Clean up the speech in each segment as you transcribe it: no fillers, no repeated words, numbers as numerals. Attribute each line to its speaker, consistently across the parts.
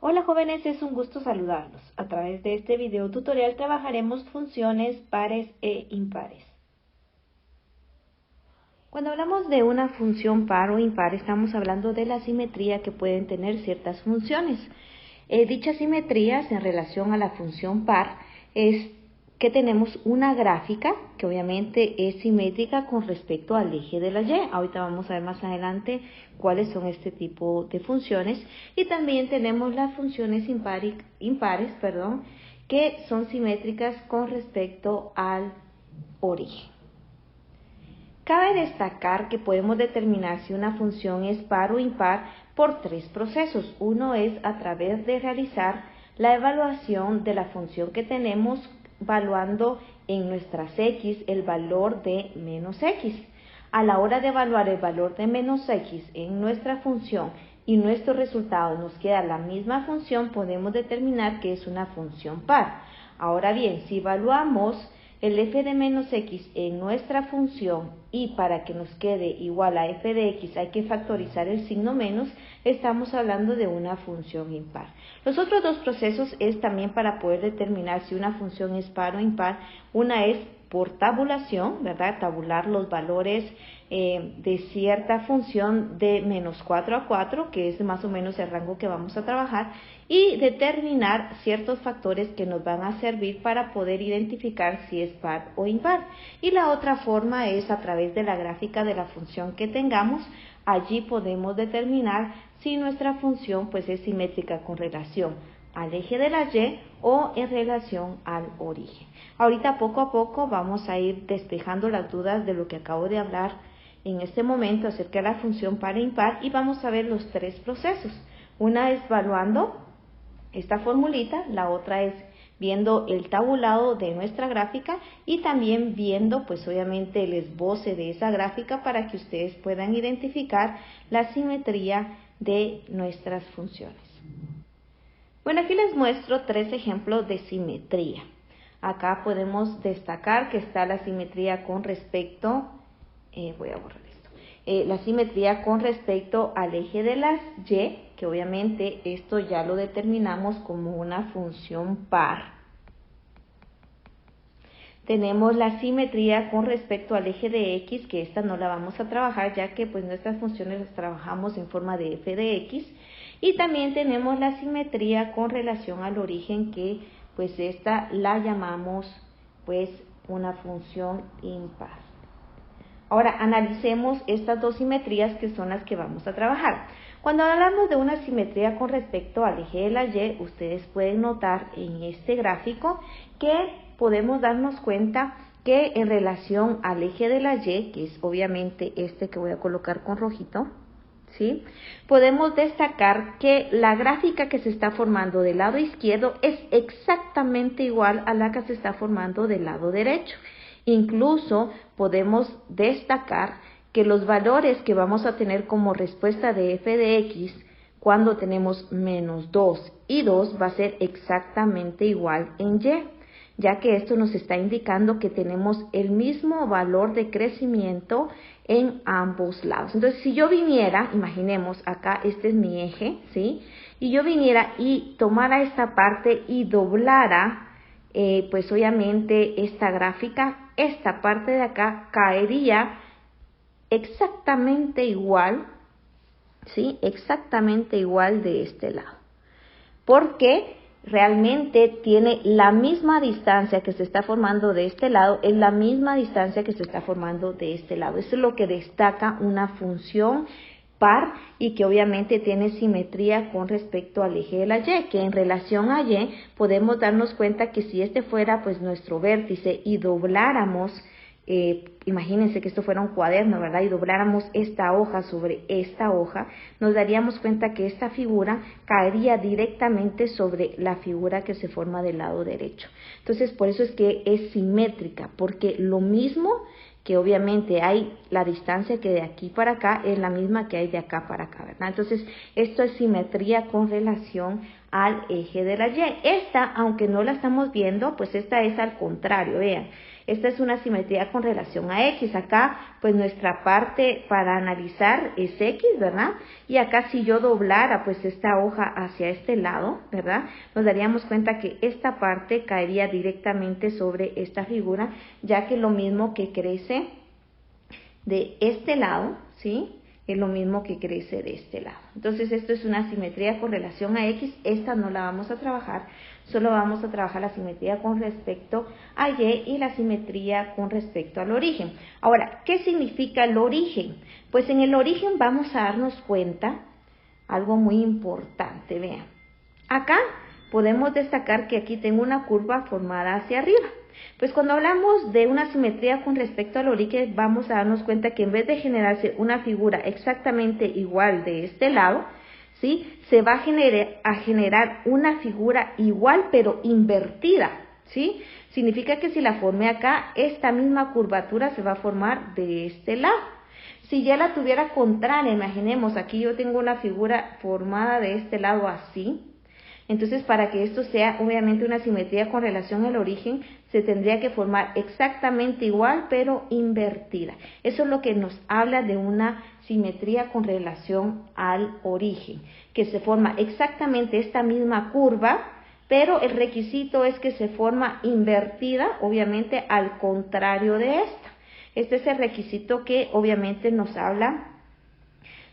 Speaker 1: Hola jóvenes, es un gusto saludarlos. A través de este video tutorial trabajaremos funciones pares e impares. Cuando hablamos de una función par o impar, estamos hablando de la simetría que pueden tener ciertas funciones. Dichas simetrías en relación a la función par es que tenemos una gráfica que obviamente es simétrica con respecto al eje de la y. Ahorita vamos a ver más adelante cuáles son este tipo de funciones. Y también tenemos las funciones impares, que son simétricas con respecto al origen. Cabe destacar que podemos determinar si una función es par o impar por tres procesos. Uno es a través de realizar la evaluación de la función que tenemos evaluando en nuestras x el valor de menos x. A la hora de evaluar el valor de menos x en nuestra función y nuestro resultado nos queda la misma función, podemos determinar que es una función par. Ahora bien, si evaluamos el f de menos x en nuestra función y para que nos quede igual a f de x hay que factorizar el signo menos, estamos hablando de una función impar. Los otros dos procesos es también para poder determinar si una función es par o impar. Una es por tabulación, ¿verdad? Tabular los valores de cierta función de menos 4 a 4, que es más o menos el rango que vamos a trabajar, y determinar ciertos factores que nos van a servir para poder identificar si es par o impar. Y la otra forma es a través de la gráfica de la función que tengamos. Allí podemos determinar si nuestra función pues es simétrica con relación al eje de la y o en relación al origen. Ahorita poco a poco vamos a ir despejando las dudas de lo que acabo de hablar en este momento acerca de la función par e impar, y vamos a ver los tres procesos. Una es evaluando esta formulita, la otra es viendo el tabulado de nuestra gráfica y también viendo pues obviamente el esboce de esa gráfica para que ustedes puedan identificar la simetría de nuestras funciones. Bueno, aquí les muestro tres ejemplos de simetría. Acá podemos destacar que está la simetría con respecto, voy a borrar esto, la simetría con respecto al eje de las y, que obviamente esto ya lo determinamos como una función par. Tenemos la simetría con respecto al eje de x, que esta no la vamos a trabajar ya que pues nuestras funciones las trabajamos en forma de f de x. Y también tenemos la simetría con relación al origen, que pues esta la llamamos pues una función impar. Ahora analicemos estas dos simetrías que son las que vamos a trabajar. Cuando hablamos de una simetría con respecto al eje de la y, ustedes pueden notar en este gráfico que podemos darnos cuenta que en relación al eje de la y, que es obviamente este que voy a colocar con rojito, ¿sí? Podemos destacar que la gráfica que se está formando del lado izquierdo es exactamente igual a la que se está formando del lado derecho. Incluso podemos destacar que los valores que vamos a tener como respuesta de f de x cuando tenemos menos 2 y 2 va a ser exactamente igual en y, ya que esto nos está indicando que tenemos el mismo valor de crecimiento en ambos lados. Entonces, si yo viniera, imaginemos acá, este es mi eje, ¿sí? Y yo viniera y tomara esta parte y doblara, pues obviamente esta gráfica, esta parte de acá caería exactamente igual, ¿sí? Exactamente igual de este lado. ¿Por qué? Realmente tiene la misma distancia que se está formando de este lado, es la misma distancia que se está formando de este lado. Eso es lo que destaca una función par y que obviamente tiene simetría con respecto al eje de la y, que en relación a y podemos darnos cuenta que si este fuera pues nuestro vértice y dobláramos, imagínense que esto fuera un cuaderno, ¿verdad? Y dobláramos esta hoja sobre esta hoja, nos daríamos cuenta que esta figura caería directamente sobre la figura que se forma del lado derecho. Entonces, por eso es que es simétrica, porque lo mismo que obviamente hay la distancia que de aquí para acá es la misma que hay de acá para acá, ¿verdad? Entonces, esto es simetría con relación al eje de la y. Esta, aunque no la estamos viendo, pues esta es al contrario, vean. Esta es una simetría con relación a X. Acá, pues nuestra parte para analizar es X, ¿verdad? Y acá si yo doblara pues esta hoja hacia este lado, ¿verdad? Nos daríamos cuenta que esta parte caería directamente sobre esta figura, ya que lo mismo que crece de este lado, ¿sí? Es lo mismo que crece de este lado. Entonces esto es una simetría con relación a X. Esta no la vamos a trabajar, solo vamos a trabajar la simetría con respecto a Y y la simetría con respecto al origen. Ahora, ¿qué significa el origen? Pues en el origen vamos a darnos cuenta algo muy importante, vean. Acá podemos destacar que aquí tengo una curva formada hacia arriba. Pues cuando hablamos de una simetría con respecto al origen, vamos a darnos cuenta que en vez de generarse una figura exactamente igual de este lado, ¿sí? Se va a generar una figura igual pero invertida, ¿sí? Significa que si la formé acá, esta misma curvatura se va a formar de este lado. Si ya la tuviera contraria, imaginemos, aquí yo tengo una figura formada de este lado así. Entonces, para que esto sea obviamente una simetría con relación al origen, se tendría que formar exactamente igual, pero invertida. Eso es lo que nos habla de una simetría con relación al origen, que se forma exactamente esta misma curva, pero el requisito es que se forma invertida, obviamente al contrario de esta. Este es el requisito que obviamente nos habla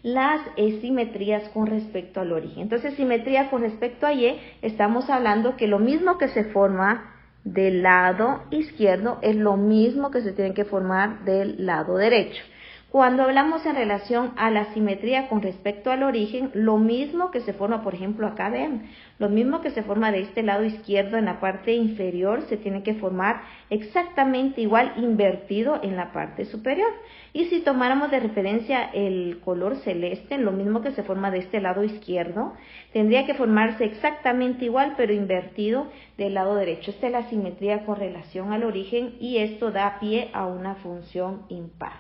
Speaker 1: las simetrías con respecto al origen. Entonces, simetría con respecto a Y, estamos hablando que lo mismo que se forma del lado izquierdo es lo mismo que se tiene que formar del lado derecho. Cuando hablamos en relación a la simetría con respecto al origen, lo mismo que se forma, por ejemplo, acá ven, lo mismo que se forma de este lado izquierdo en la parte inferior, se tiene que formar exactamente igual invertido en la parte superior. Y si tomáramos de referencia el color celeste, lo mismo que se forma de este lado izquierdo, tendría que formarse exactamente igual, pero invertido del lado derecho. Esta es la simetría con relación al origen y esto da pie a una función impar.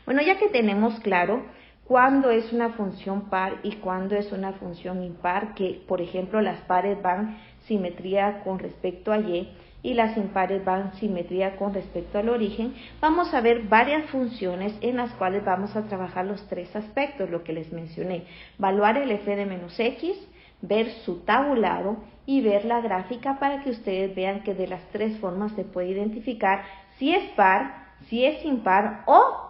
Speaker 1: Bueno, ya que tenemos claro cuándo es una función par y cuándo es una función impar, que por ejemplo las pares van simetría con respecto a Y y las impares van simetría con respecto al origen, vamos a ver varias funciones en las cuales vamos a trabajar los tres aspectos, lo que les mencioné, evaluar el f de menos x, ver su tabulado y ver la gráfica para que ustedes vean que de las tres formas se puede identificar si es par, si es impar o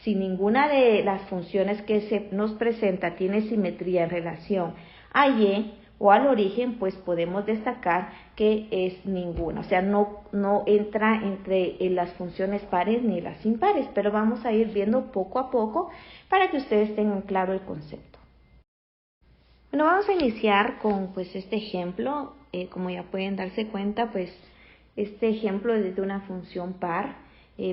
Speaker 1: si ninguna de las funciones que se nos presenta tiene simetría en relación a Y o al origen, pues podemos destacar que es ninguna. O sea, no entra entre las funciones pares ni las impares, pero vamos a ir viendo poco a poco para que ustedes tengan claro el concepto. Bueno, vamos a iniciar con pues este ejemplo. Como ya pueden darse cuenta, pues este ejemplo es de una función par.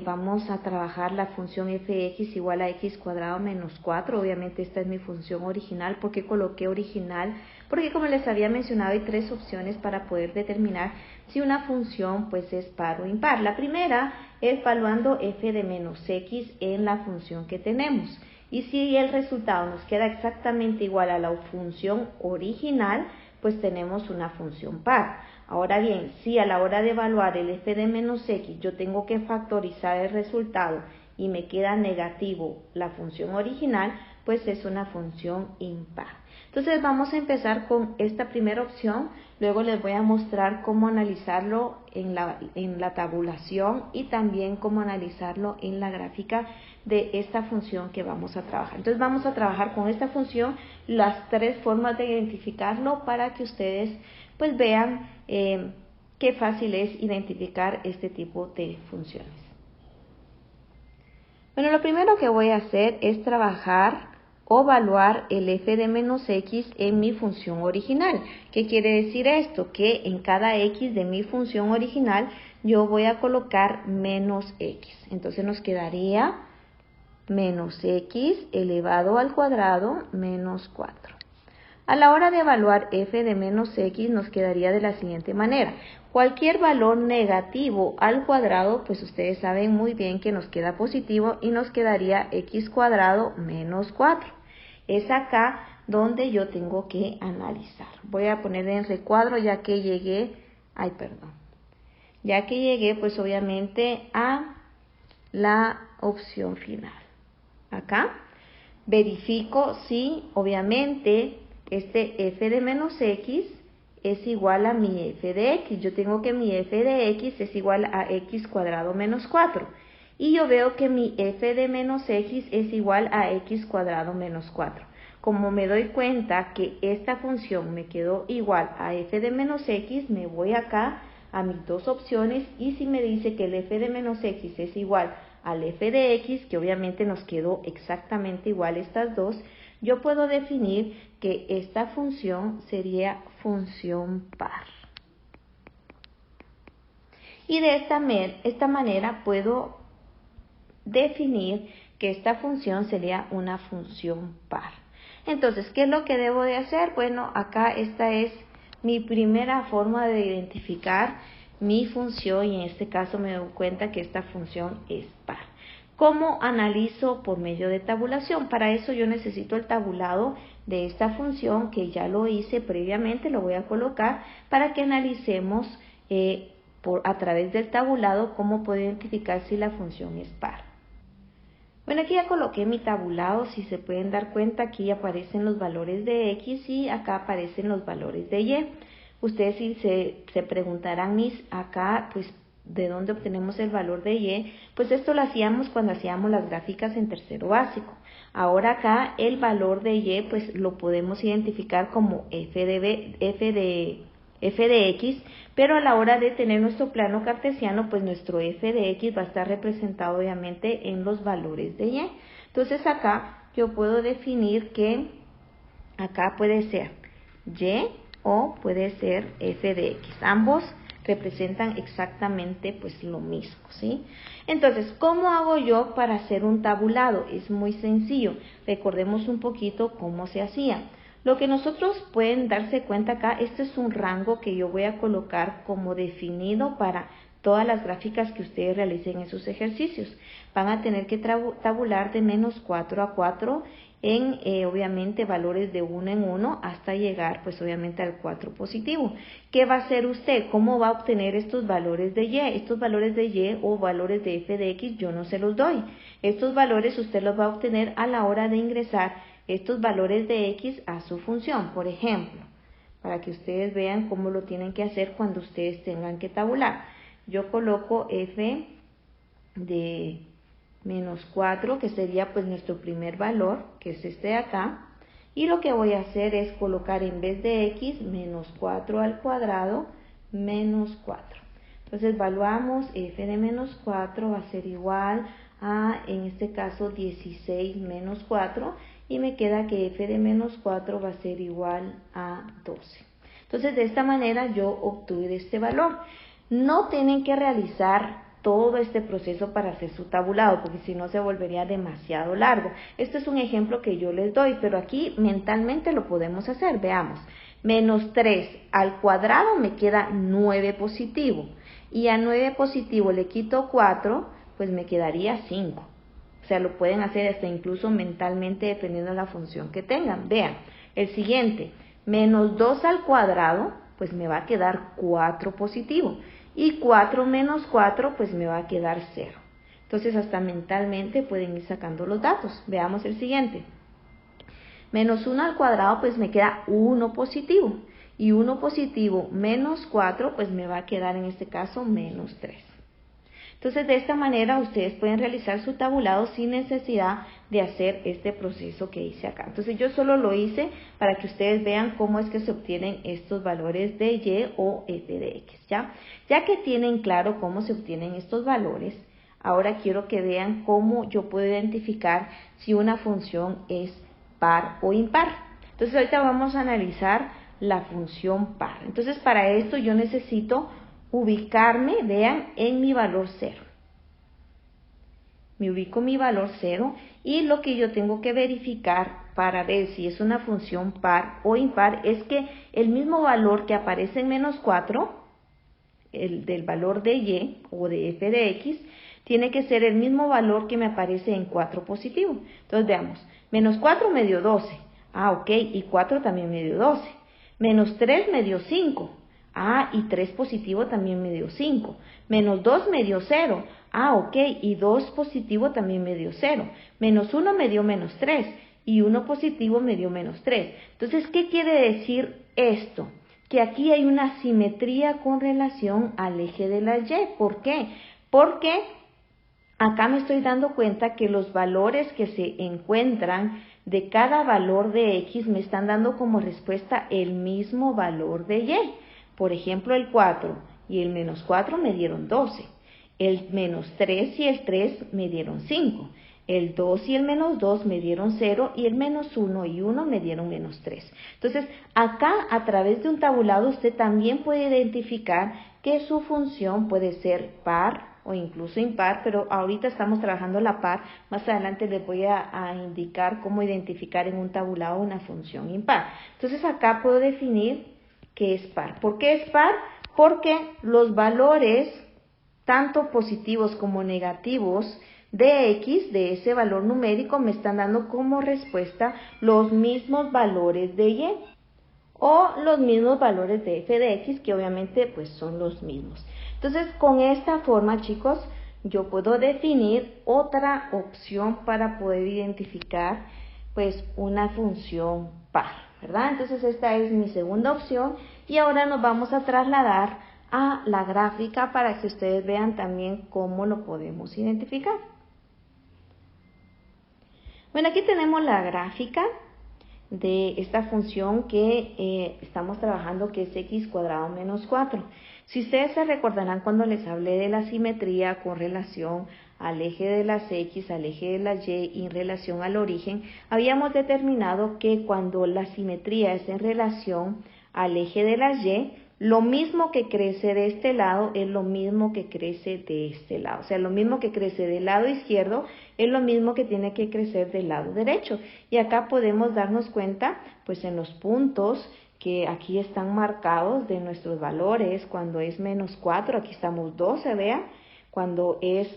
Speaker 1: Vamos a trabajar la función fx igual a x cuadrado menos 4. Obviamente esta es mi función original. ¿Por qué coloqué original? Porque como les había mencionado hay tres opciones para poder determinar si una función pues es par o impar. La primera es evaluando f de menos x en la función que tenemos. Y si el resultado nos queda exactamente igual a la función original, pues tenemos una función par. Ahora bien, si a la hora de evaluar el f de menos x yo tengo que factorizar el resultado y me queda negativo la función original, pues es una función impar. Entonces vamos a empezar con esta primera opción, luego les voy a mostrar cómo analizarlo en la tabulación y también cómo analizarlo en la gráfica de esta función que vamos a trabajar. Entonces vamos a trabajar con esta función las tres formas de identificarlo para que ustedes pues vean qué fácil es identificar este tipo de funciones. Bueno, lo primero que voy a hacer es trabajar o evaluar el f de menos x en mi función original. ¿Qué quiere decir esto? Que en cada x de mi función original yo voy a colocar menos x. Entonces nos quedaría menos x elevado al cuadrado menos 4. A la hora de evaluar f de menos x nos quedaría de la siguiente manera. Cualquier valor negativo al cuadrado, pues ustedes saben muy bien que nos queda positivo y nos quedaría x cuadrado menos 4. Es acá donde yo tengo que analizar. Voy a poner en recuadro ya que ya que llegué pues obviamente a la opción final. Acá verifico si obviamente este f de menos x es igual a mi f de x. Yo tengo que mi f de x es igual a x cuadrado menos 4. Y yo veo que mi f de menos x es igual a x cuadrado menos 4. Como me doy cuenta que esta función me quedó igual a f de menos x, me voy acá a mis dos opciones y si me dice que el f de menos x es igual al f de x, que obviamente nos quedó exactamente igual estas dos, yo puedo definir que esta función sería función par. Y de esta manera puedo definir que esta función sería una función par. Entonces, ¿qué es lo que debo de hacer? Bueno, acá esta es mi primera forma de identificar mi función y en este caso me doy cuenta que esta función es par. ¿Cómo analizo por medio de tabulación? Para eso yo necesito el tabulado de esta función que ya lo hice previamente, lo voy a colocar para que analicemos a través del tabulado cómo puedo identificar si la función es par. Bueno, aquí ya coloqué mi tabulado, si se pueden dar cuenta aquí aparecen los valores de x y acá aparecen los valores de y. Ustedes si se preguntarán, acá pues ¿de dónde obtenemos el valor de y? Pues esto lo hacíamos cuando hacíamos las gráficas en tercero básico. Ahora acá el valor de y pues lo podemos identificar como f de x, pero a la hora de tener nuestro plano cartesiano, pues nuestro f de x va a estar representado obviamente en los valores de y. Entonces acá yo puedo definir que acá puede ser y o puede ser f de x. Ambos representan exactamente pues lo mismo, ¿sí? Entonces, ¿cómo hago yo para hacer un tabulado? Es muy sencillo. Recordemos un poquito cómo se hacía. Lo que nosotros pueden darse cuenta acá, este es un rango que yo voy a colocar como definido para todas las gráficas que ustedes realicen en sus ejercicios. Van a tener que tabular de menos 4 a 4 en obviamente valores de 1 en 1 hasta llegar pues obviamente al 4 positivo. ¿Qué va a hacer usted? ¿Cómo va a obtener estos valores de y? Estos valores de y o valores de f de x yo no se los doy. Estos valores usted los va a obtener a la hora de ingresar estos valores de x a su función. Por ejemplo, para que ustedes vean cómo lo tienen que hacer cuando ustedes tengan que tabular. Yo coloco f de menos 4, que sería pues nuestro primer valor, que es este de acá. Y lo que voy a hacer es colocar en vez de x, menos 4 al cuadrado, menos 4. Entonces evaluamos f de menos 4 va a ser igual a, en este caso, 16 menos 4. Y me queda que f de menos 4 va a ser igual a 12. Entonces, de esta manera yo obtuve este valor. No tienen que realizar todo este proceso para hacer su tabulado, porque si no se volvería demasiado largo. Este es un ejemplo que yo les doy, pero aquí mentalmente lo podemos hacer. Veamos, menos 3 al cuadrado me queda 9 positivo. Y a 9 positivo le quito 4, pues me quedaría 5. O sea, lo pueden hacer hasta incluso mentalmente dependiendo de la función que tengan. Vean, el siguiente, menos 2 al cuadrado, pues me va a quedar 4 positivo. Y 4 menos 4, pues me va a quedar 0. Entonces, hasta mentalmente pueden ir sacando los datos. Veamos el siguiente. Menos 1 al cuadrado, pues me queda 1 positivo. Y 1 positivo menos 4, pues me va a quedar en este caso menos 3. Entonces, de esta manera ustedes pueden realizar su tabulado sin necesidad de hacer este proceso que hice acá. Entonces, yo solo lo hice para que ustedes vean cómo es que se obtienen estos valores de y o f de x, ¿ya? Ya que tienen claro cómo se obtienen estos valores, ahora quiero que vean cómo yo puedo identificar si una función es par o impar. Entonces, ahorita vamos a analizar la función par. Entonces, para esto yo necesito ubicarme, vean, en mi valor 0. Me ubico mi valor 0 y lo que yo tengo que verificar para ver si es una función par o impar es que el mismo valor que aparece en menos 4, el del valor de y o de f de x, tiene que ser el mismo valor que me aparece en 4 positivo. Entonces veamos, menos 4 me dio 12. Ah, ok, y 4 también me dio 12. Menos 3 me dio 5. Ah, y 3 positivo también me dio 5. Menos 2 me dio 0. Ah, ok, y 2 positivo también me dio 0. Menos 1 me dio menos 3. Y 1 positivo me dio menos 3. Entonces, ¿qué quiere decir esto? Que aquí hay una simetría con relación al eje de las Y. ¿Por qué? Porque acá me estoy dando cuenta que los valores que se encuentran de cada valor de X me están dando como respuesta el mismo valor de Y. Por ejemplo, el 4 y el menos 4 me dieron 12. El menos 3 y el 3 me dieron 5. El 2 y el menos 2 me dieron 0 y el menos 1 y 1 me dieron menos 3. Entonces, acá a través de un tabulado usted también puede identificar que su función puede ser par o incluso impar, pero ahorita estamos trabajando la par. Más adelante les voy a indicar cómo identificar en un tabulado una función impar. Entonces, acá puedo definir que es par. ¿Por qué es par? Porque los valores, tanto positivos como negativos, de X, de ese valor numérico, me están dando como respuesta los mismos valores de Y o los mismos valores de f de X, que obviamente pues son los mismos. Entonces, con esta forma, chicos, yo puedo definir otra opción para poder identificar pues una función par, ¿verdad? Entonces, esta es mi segunda opción y ahora nos vamos a trasladar a la gráfica para que ustedes vean también cómo lo podemos identificar. Bueno, aquí tenemos la gráfica de esta función que estamos trabajando, que es x cuadrado menos 4. Si ustedes se recordarán cuando les hablé de la simetría con relación al eje de las x, al eje de las y y en relación al origen, habíamos determinado que cuando la simetría es en relación al eje de las y, lo mismo que crece de este lado es lo mismo que crece de este lado. O sea, lo mismo que crece del lado izquierdo es lo mismo que tiene que crecer del lado derecho. Y acá podemos darnos cuenta, pues en los puntos que aquí están marcados de nuestros valores. Cuando es menos 4, aquí estamos 12, vean. Cuando es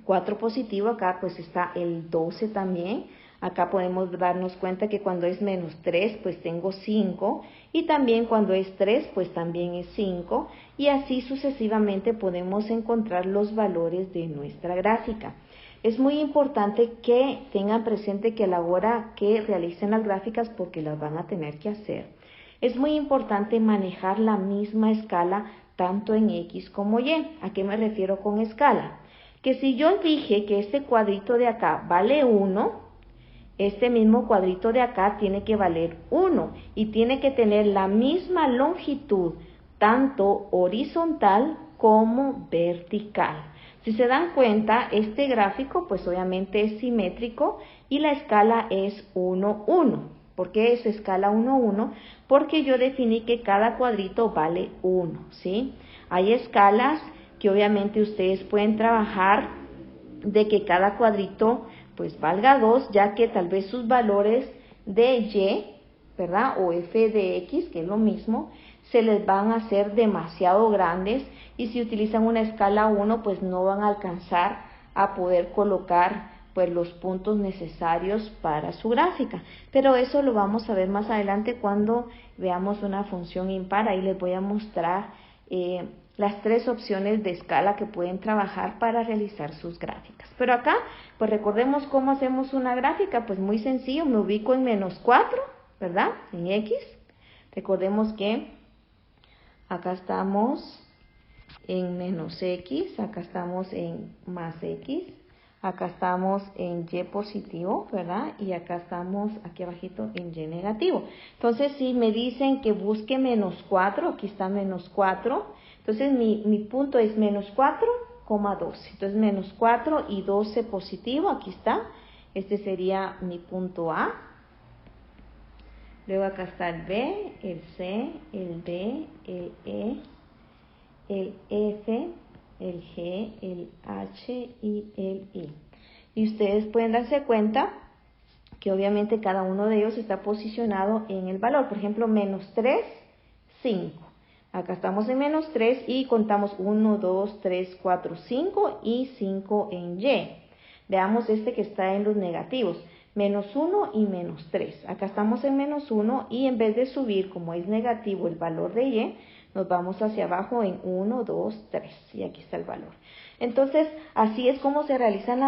Speaker 1: 4 positivo, acá pues está el 12 también. Acá podemos darnos cuenta que cuando es menos 3, pues tengo 5. Y también cuando es 3, pues también es 5. Y así sucesivamente podemos encontrar los valores de nuestra gráfica. Es muy importante que tengan presente que a la hora que realicen las gráficas, porque las van a tener que hacer, es muy importante manejar la misma escala tanto en X como Y. ¿A qué me refiero con escala? Que si yo dije que este cuadrito de acá vale 1, este mismo cuadrito de acá tiene que valer 1 y tiene que tener la misma longitud, tanto horizontal como vertical. Si se dan cuenta, este gráfico pues obviamente es simétrico y la escala es 1, 1. ¿Por qué es escala 1, 1? Porque yo definí que cada cuadrito vale 1, ¿sí? Hay escalas que obviamente ustedes pueden trabajar de que cada cuadrito pues valga 2, ya que tal vez sus valores de Y, ¿verdad? O f de X, que es lo mismo, se les van a hacer demasiado grandes y si utilizan una escala 1, pues no van a alcanzar a poder colocar pues los puntos necesarios para su gráfica. Pero eso lo vamos a ver más adelante cuando veamos una función impar. Ahí les voy a mostrar las 3 opciones de escala que pueden trabajar para realizar sus gráficas. Pero acá, pues recordemos cómo hacemos una gráfica, pues muy sencillo, me ubico en menos 4, ¿verdad? En X. Recordemos que acá estamos en menos X, acá estamos en más X, acá estamos en Y positivo, ¿verdad? Y acá estamos, aquí abajito, en Y negativo. Entonces, si me dicen que busque menos 4, aquí está menos 4, entonces mi punto es menos 4,12. Entonces, menos 4 y 12 positivo, aquí está. Este sería mi punto A. Luego acá está el B, el C, el D, el E, el F, el G, el H y el I. Y ustedes pueden darse cuenta que obviamente cada uno de ellos está posicionado en el valor. Por ejemplo, menos 3, 5. Acá estamos en menos 3 y contamos 1, 2, 3, 4, 5 y 5 en Y. Veamos este que está en los negativos. Menos 1 y menos 3. Acá estamos en menos 1 y en vez de subir, como es negativo el valor de Y, Nos vamos hacia abajo en 1, 2, 3 y aquí está el valor. Entonces, así es como se realizan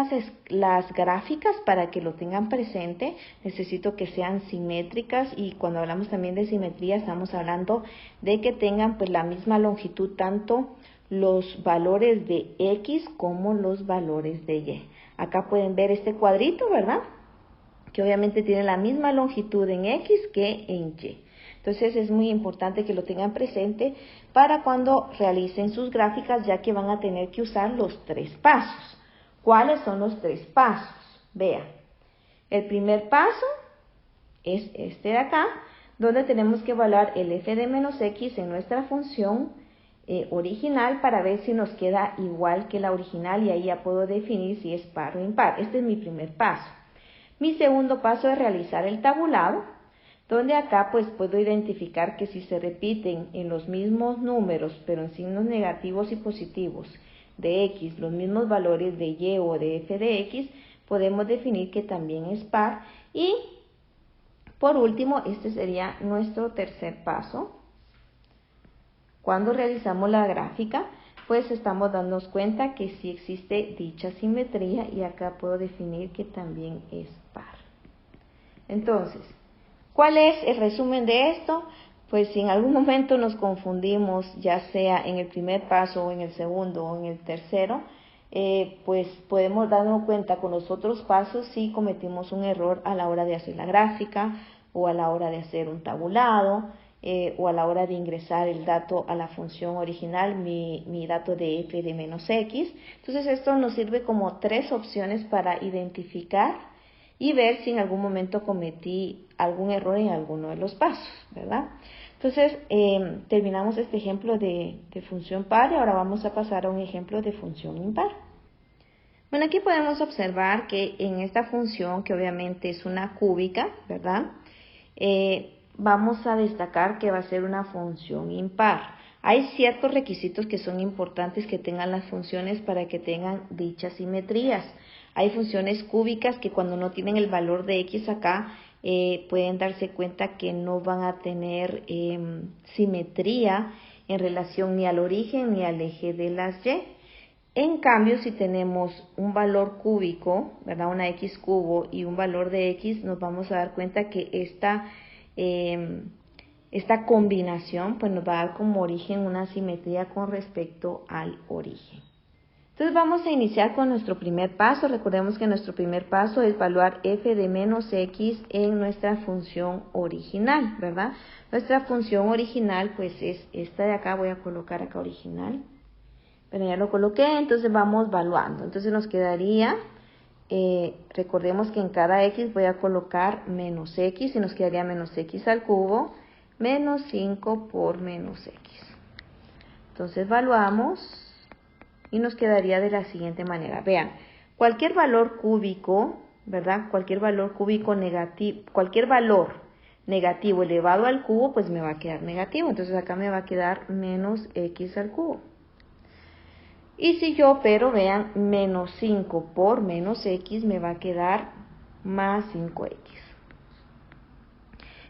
Speaker 1: las gráficas para que lo tengan presente. Necesito que sean simétricas y cuando hablamos también de simetría estamos hablando de que tengan pues la misma longitud tanto los valores de X como los valores de Y. Acá pueden ver este cuadrito, ¿verdad? Que obviamente tiene la misma longitud en X que en Y. Entonces es muy importante que lo tengan presente para cuando realicen sus gráficas, ya que van a tener que usar los 3 pasos. ¿Cuáles son los 3 pasos? Vean, el primer paso es este de acá, donde tenemos que evaluar el f de menos x en nuestra función original para ver si nos queda igual que la original y ahí ya puedo definir si es par o impar. Este es mi primer paso. Mi segundo paso es realizar el tabulado, donde acá pues puedo identificar que si se repiten en los mismos números, pero en signos negativos y positivos de X, los mismos valores de Y o de F de X, podemos definir que también es par. Y por último, este sería nuestro tercer paso. Cuando realizamos la gráfica, pues estamos dándonos cuenta que sí existe dicha simetría y acá puedo definir que también es par. Entonces, ¿cuál es el resumen de esto? Pues si en algún momento nos confundimos, ya sea en el primer paso o en el segundo o en el tercero, pues podemos darnos cuenta con los otros pasos si cometimos un error a la hora de hacer la gráfica o a la hora de hacer un tabulado o a la hora de ingresar el dato a la función original, mi dato de f de menos x. Entonces esto nos sirve como 3 opciones para identificar y ver si en algún momento cometí algún error en alguno de los pasos, ¿verdad? Entonces, terminamos este ejemplo de función par y ahora vamos a pasar a un ejemplo de función impar. Bueno, aquí podemos observar que en esta función, que obviamente es una cúbica, ¿verdad? Vamos a destacar que va a ser una función impar. Hay ciertos requisitos que son importantes que tengan las funciones para que tengan dichas simetrías. Hay funciones cúbicas que cuando no tienen el valor de x acá, pueden darse cuenta que no van a tener simetría en relación ni al origen ni al eje de las y. En cambio, si tenemos un valor cúbico, ¿verdad? Una x cubo y un valor de x, nos vamos a dar cuenta que esta combinación pues nos va a dar como origen una simetría con respecto al origen. Entonces vamos a iniciar con nuestro primer paso. Recordemos que nuestro primer paso es evaluar f de menos x en nuestra función original, ¿verdad? Nuestra función original pues es esta de acá, voy a colocar acá original. Pero ya lo coloqué, entonces vamos evaluando. Entonces nos quedaría, recordemos que en cada x voy a colocar menos x y nos quedaría menos x al cubo menos 5 por menos x. Entonces evaluamos y nos quedaría de la siguiente manera. Vean, cualquier valor cúbico, ¿verdad? Cualquier valor cúbico negativo, cualquier valor negativo elevado al cubo, pues me va a quedar negativo. Entonces acá me va a quedar menos x al cubo. Y si yo opero, vean, menos 5 por menos x me va a quedar más 5x.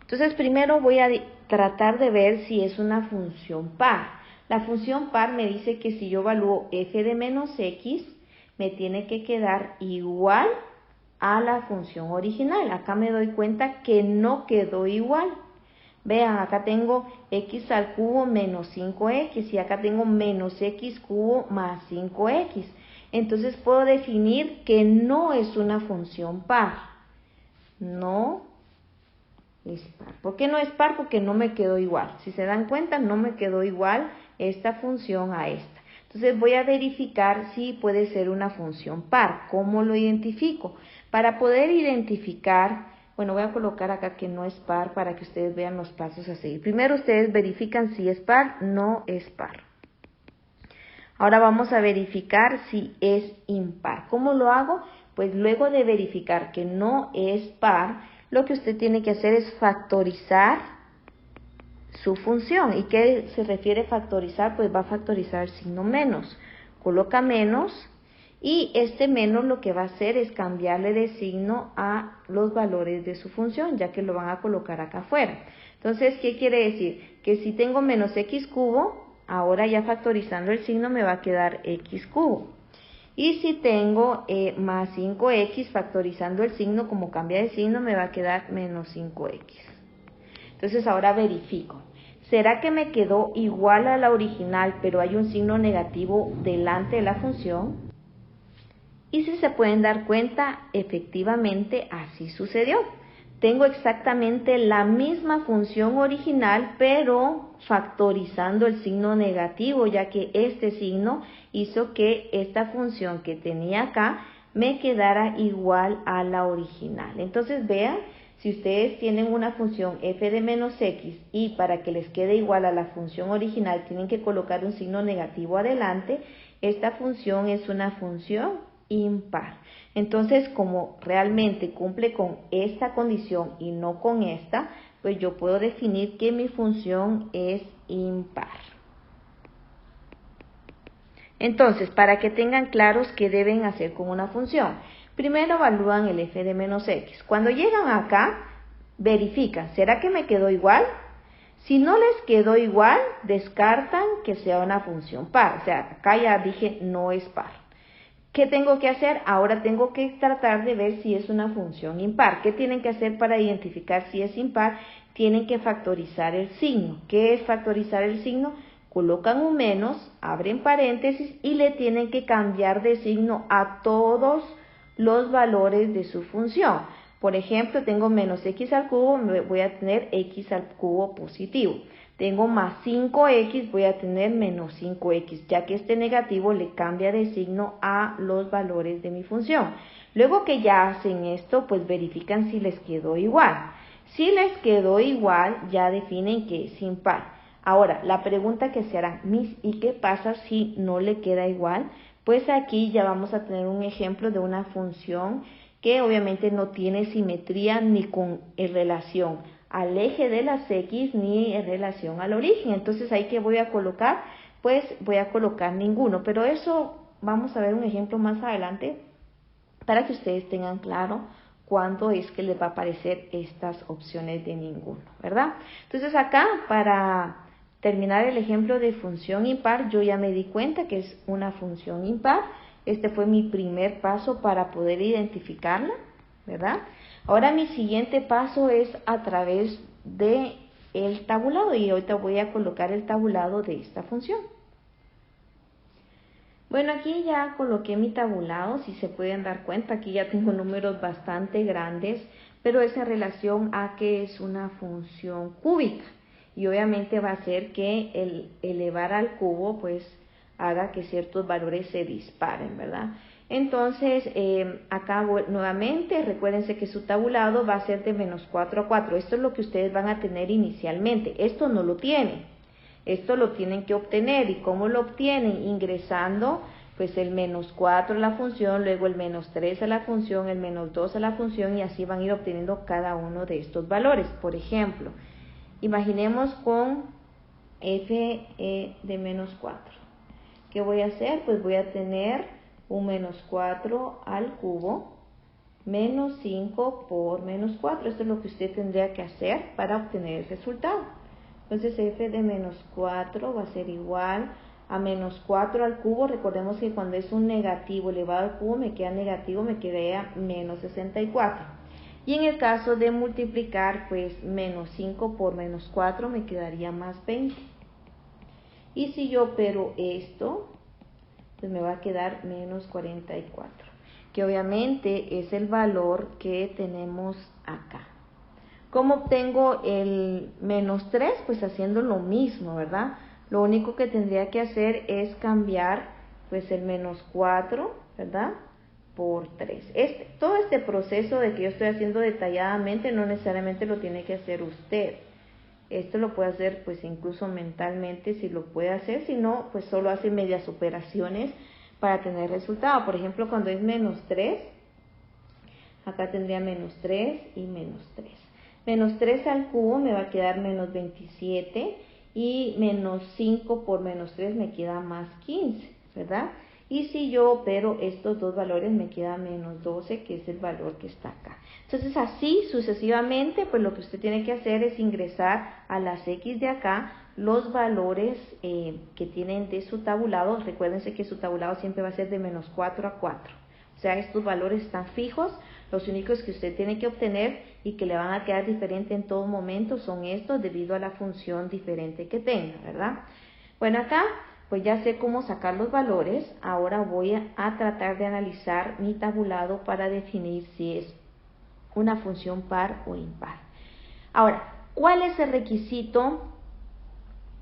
Speaker 1: Entonces primero voy a tratar de ver si es una función par. La función par me dice que si yo evalúo f de menos x, me tiene que quedar igual a la función original. Acá me doy cuenta que no quedó igual. Vean, acá tengo x al cubo menos 5x y acá tengo menos x cubo más 5x. Entonces puedo definir que no es una función par. No es par. ¿Por qué no es par? Porque no me quedó igual. Si se dan cuenta, no me quedó igual esta función a esta. Entonces voy a verificar si puede ser una función par. ¿Cómo lo identifico? Para poder identificar, bueno, voy a colocar acá que no es par para que ustedes vean los pasos a seguir. Primero ustedes verifican si es par, no es par. Ahora vamos a verificar si es impar. ¿Cómo lo hago? Pues luego de verificar que no es par, lo que usted tiene que hacer es factorizar su función. ¿Y qué se refiere factorizar? Pues va a factorizar el signo menos. Coloca menos y este menos lo que va a hacer es cambiarle de signo a los valores de su función, ya que lo van a colocar acá afuera. Entonces, ¿qué quiere decir? Que si tengo menos x cubo, ahora ya factorizando el signo me va a quedar x cubo. Y si tengo más 5x, factorizando el signo, como cambia de signo, me va a quedar menos 5x. Entonces ahora verifico. ¿Será que me quedó igual a la original, pero hay un signo negativo delante de la función? Y si se pueden dar cuenta, efectivamente así sucedió. Tengo exactamente la misma función original, pero factorizando el signo negativo, ya que este signo hizo que esta función que tenía acá me quedara igual a la original. Entonces vean, si ustedes tienen una función f de menos x y para que les quede igual a la función original tienen que colocar un signo negativo adelante, esta función es una función impar. Entonces, como realmente cumple con esta condición y no con esta, pues yo puedo definir que mi función es impar. Entonces, para que tengan claros qué deben hacer con una función, primero evalúan el f de menos x. Cuando llegan acá, verifican, ¿será que me quedó igual? Si no les quedó igual, descartan que sea una función par. O sea, acá ya dije no es par. ¿Qué tengo que hacer? Ahora tengo que tratar de ver si es una función impar. ¿Qué tienen que hacer para identificar si es impar? Tienen que factorizar el signo. ¿Qué es factorizar el signo? Colocan un menos, abren paréntesis y le tienen que cambiar de signo a todos los valores de su función. Por ejemplo, tengo menos x al cubo, voy a tener x al cubo positivo. Tengo más 5x, voy a tener menos 5x, ya que este negativo le cambia de signo a los valores de mi función. Luego que ya hacen esto, pues verifican si les quedó igual. Si les quedó igual, ya definen que es impar. Ahora, la pregunta que se harán, ¿y qué pasa si no le queda igual? Pues aquí ya vamos a tener un ejemplo de una función que obviamente no tiene simetría ni con relación al eje de las x ni en relación al origen. Entonces ahí que voy a colocar, pues voy a colocar ninguno, pero eso vamos a ver un ejemplo más adelante para que ustedes tengan claro cuándo es que les va a aparecer estas opciones de ninguno, ¿verdad? Entonces acá para terminar el ejemplo de función impar, yo ya me di cuenta que es una función impar. Este fue mi primer paso para poder identificarla, ¿verdad? Ahora mi siguiente paso es a través de el tabulado y ahorita voy a colocar el tabulado de esta función. Bueno, aquí ya coloqué mi tabulado, si se pueden dar cuenta, aquí ya tengo números bastante grandes, pero es en relación a que es una función cúbica y obviamente va a hacer que el elevar al cubo pues haga que ciertos valores se disparen, ¿verdad? Entonces, acá nuevamente, recuérdense que su tabulado va a ser de menos 4 a 4. Esto es lo que ustedes van a tener inicialmente. Esto no lo tienen. Esto lo tienen que obtener. ¿Y cómo lo obtienen? Ingresando pues el menos 4 a la función, luego el menos 3 a la función, el menos 2 a la función y así van a ir obteniendo cada uno de estos valores. Por ejemplo, imaginemos con f de menos 4. ¿Qué voy a hacer? Pues voy a tener un menos 4 al cubo menos 5 por menos 4. Esto es lo que usted tendría que hacer para obtener el resultado. Entonces f de menos 4 va a ser igual a menos 4 al cubo. Recordemos que cuando es un negativo elevado al cubo me queda negativo, me quedaría menos 64. Y en el caso de multiplicar, pues menos 5 por menos 4 me quedaría más 20. Y si yo opero esto, pues me va a quedar menos 44, que obviamente es el valor que tenemos acá. ¿Cómo obtengo el menos 3? Pues haciendo lo mismo, ¿verdad? Lo único que tendría que hacer es cambiar pues el menos 4, ¿verdad? Por 3. Todo este proceso de que yo estoy haciendo detalladamente no necesariamente lo tiene que hacer usted. Esto lo puede hacer pues incluso mentalmente si lo puede hacer, si no pues solo hace medias operaciones para tener resultado. Por ejemplo, cuando es menos 3, acá tendría menos 3 y menos 3. Menos 3 al cubo me va a quedar menos 27 y menos 5 por menos 3 me queda más 15, ¿verdad? Y si yo opero estos dos valores, me queda menos 12, que es el valor que está acá. Entonces, así sucesivamente, pues lo que usted tiene que hacer es ingresar a las X de acá los valores que tienen de su tabulado. Recuérdense que su tabulado siempre va a ser de menos 4 a 4. O sea, estos valores están fijos. Los únicos que usted tiene que obtener y que le van a quedar diferente en todo momento son estos debido a la función diferente que tenga, ¿verdad? Bueno, acá pues ya sé cómo sacar los valores. Ahora voy a tratar de analizar mi tabulado para definir si es una función par o impar. Ahora, ¿cuál es el requisito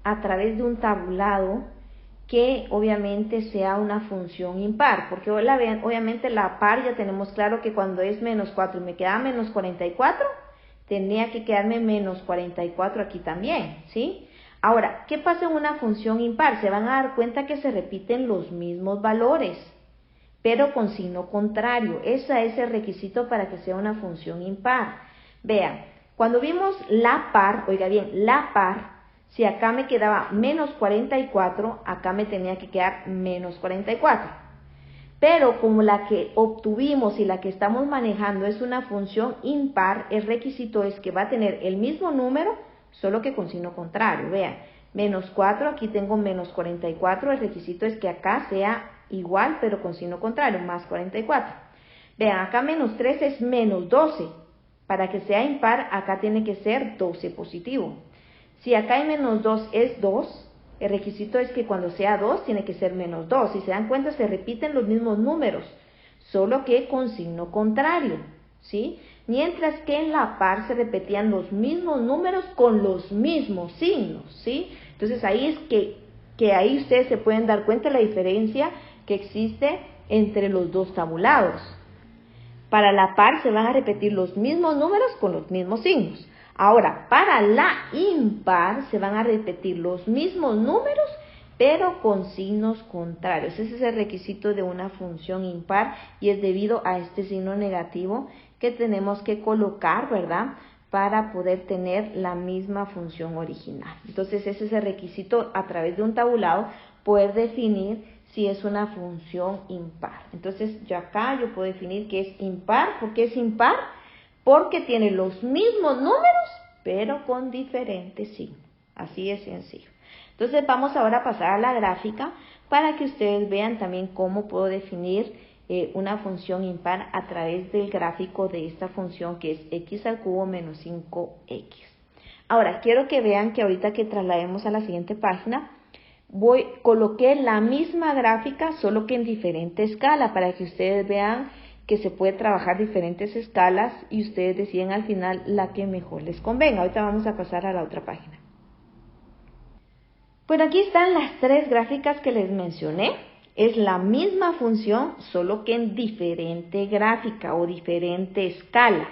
Speaker 1: a través de un tabulado que obviamente sea una función impar? Porque obviamente la par ya tenemos claro que cuando es menos 4 y me queda menos 44, tendría que quedarme menos 44 aquí también, ¿sí? Ahora, ¿qué pasa en una función impar? Se van a dar cuenta que se repiten los mismos valores, pero con signo contrario. Ese es el requisito para que sea una función impar. Vean, cuando vimos la par, oiga bien, la par, si acá me quedaba menos 44, acá me tenía que quedar menos 44. Pero como la que obtuvimos y la que estamos manejando es una función impar, el requisito es que va a tener el mismo número, solo que con signo contrario. Vean, menos 4, aquí tengo menos 44, el requisito es que acá sea igual, pero con signo contrario, más 44. Vean, acá menos 3 es menos 12. Para que sea impar, acá tiene que ser 12 positivo. Si acá hay menos 2 es 2, el requisito es que cuando sea 2 tiene que ser menos 2. Si se dan cuenta, se repiten los mismos números, solo que con signo contrario, ¿sí? Mientras que en la par se repetían los mismos números con los mismos signos, ¿sí? Entonces ahí es que ahí ustedes se pueden dar cuenta de la diferencia que existe entre los dos tabulados. Para la par se van a repetir los mismos números con los mismos signos. Ahora, para la impar se van a repetir los mismos números, pero con signos contrarios. Ese es el requisito de una función impar y es debido a este signo negativo que tenemos que colocar, ¿verdad?, para poder tener la misma función original. Entonces, ese es el requisito a través de un tabulado, poder definir si es una función impar. Entonces, yo puedo definir que es impar. ¿Por qué es impar? Porque tiene los mismos números, pero con diferentes signos. Así es sencillo. Entonces vamos ahora a pasar a la gráfica para que ustedes vean también cómo puedo definir una función impar a través del gráfico de esta función que es x al cubo menos 5x. Ahora, quiero que vean que ahorita que traslademos a la siguiente página, coloqué la misma gráfica, solo que en diferente escala, para que ustedes vean que se puede trabajar diferentes escalas y ustedes deciden al final la que mejor les convenga. Ahorita vamos a pasar a la otra página. Bueno, aquí están las tres gráficas que les mencioné. Es la misma función, solo que en diferente gráfica o diferente escala.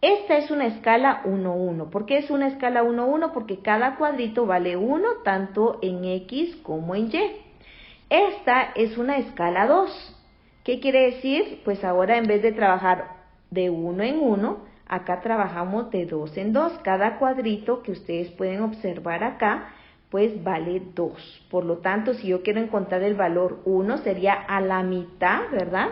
Speaker 1: Esta es una escala 1, 1. ¿Por qué es una escala 1, 1? Porque cada cuadrito vale 1, tanto en X como en Y. Esta es una escala 2. ¿Qué quiere decir? Pues ahora en vez de trabajar de 1 en 1, acá trabajamos de 2 en 2. Cada cuadrito que ustedes pueden observar acá, pues vale 2. Por lo tanto, si yo quiero encontrar el valor 1, sería a la mitad, ¿verdad?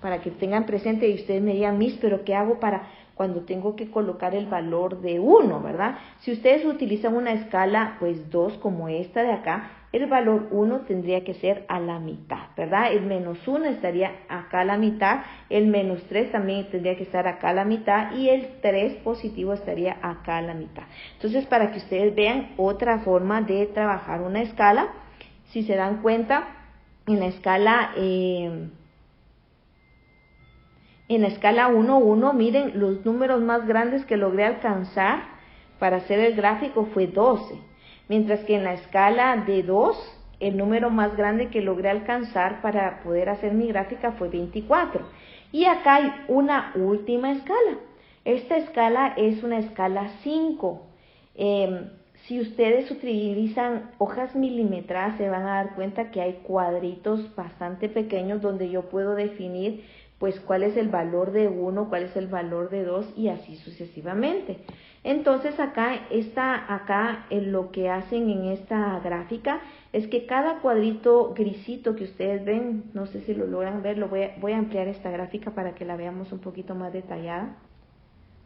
Speaker 1: Para que tengan presente y ustedes me digan, Miss, ¿pero qué hago para cuando tengo que colocar el valor de 1, ¿verdad? Si ustedes utilizan una escala, pues 2 como esta de acá, el valor 1 tendría que ser a la mitad, ¿verdad? El menos 1 estaría acá a la mitad, el menos 3 también tendría que estar acá a la mitad y el 3 positivo estaría acá a la mitad. Entonces, para que ustedes vean otra forma de trabajar una escala, si se dan cuenta, en la escala 1, 1, miren, los números más grandes que logré alcanzar para hacer el gráfico fue 12. Mientras que en la escala de 2, el número más grande que logré alcanzar para poder hacer mi gráfica fue 24. Y acá hay una última escala. Esta escala es una escala 5. Si ustedes utilizan hojas milimetradas, se van a dar cuenta que hay cuadritos bastante pequeños donde yo puedo definir pues cuál es el valor de 1, cuál es el valor de 2 y así sucesivamente. Entonces acá lo que hacen en esta gráfica es que cada cuadrito grisito que ustedes ven, no sé si lo logran ver, voy a ampliar esta gráfica para que la veamos un poquito más detallada.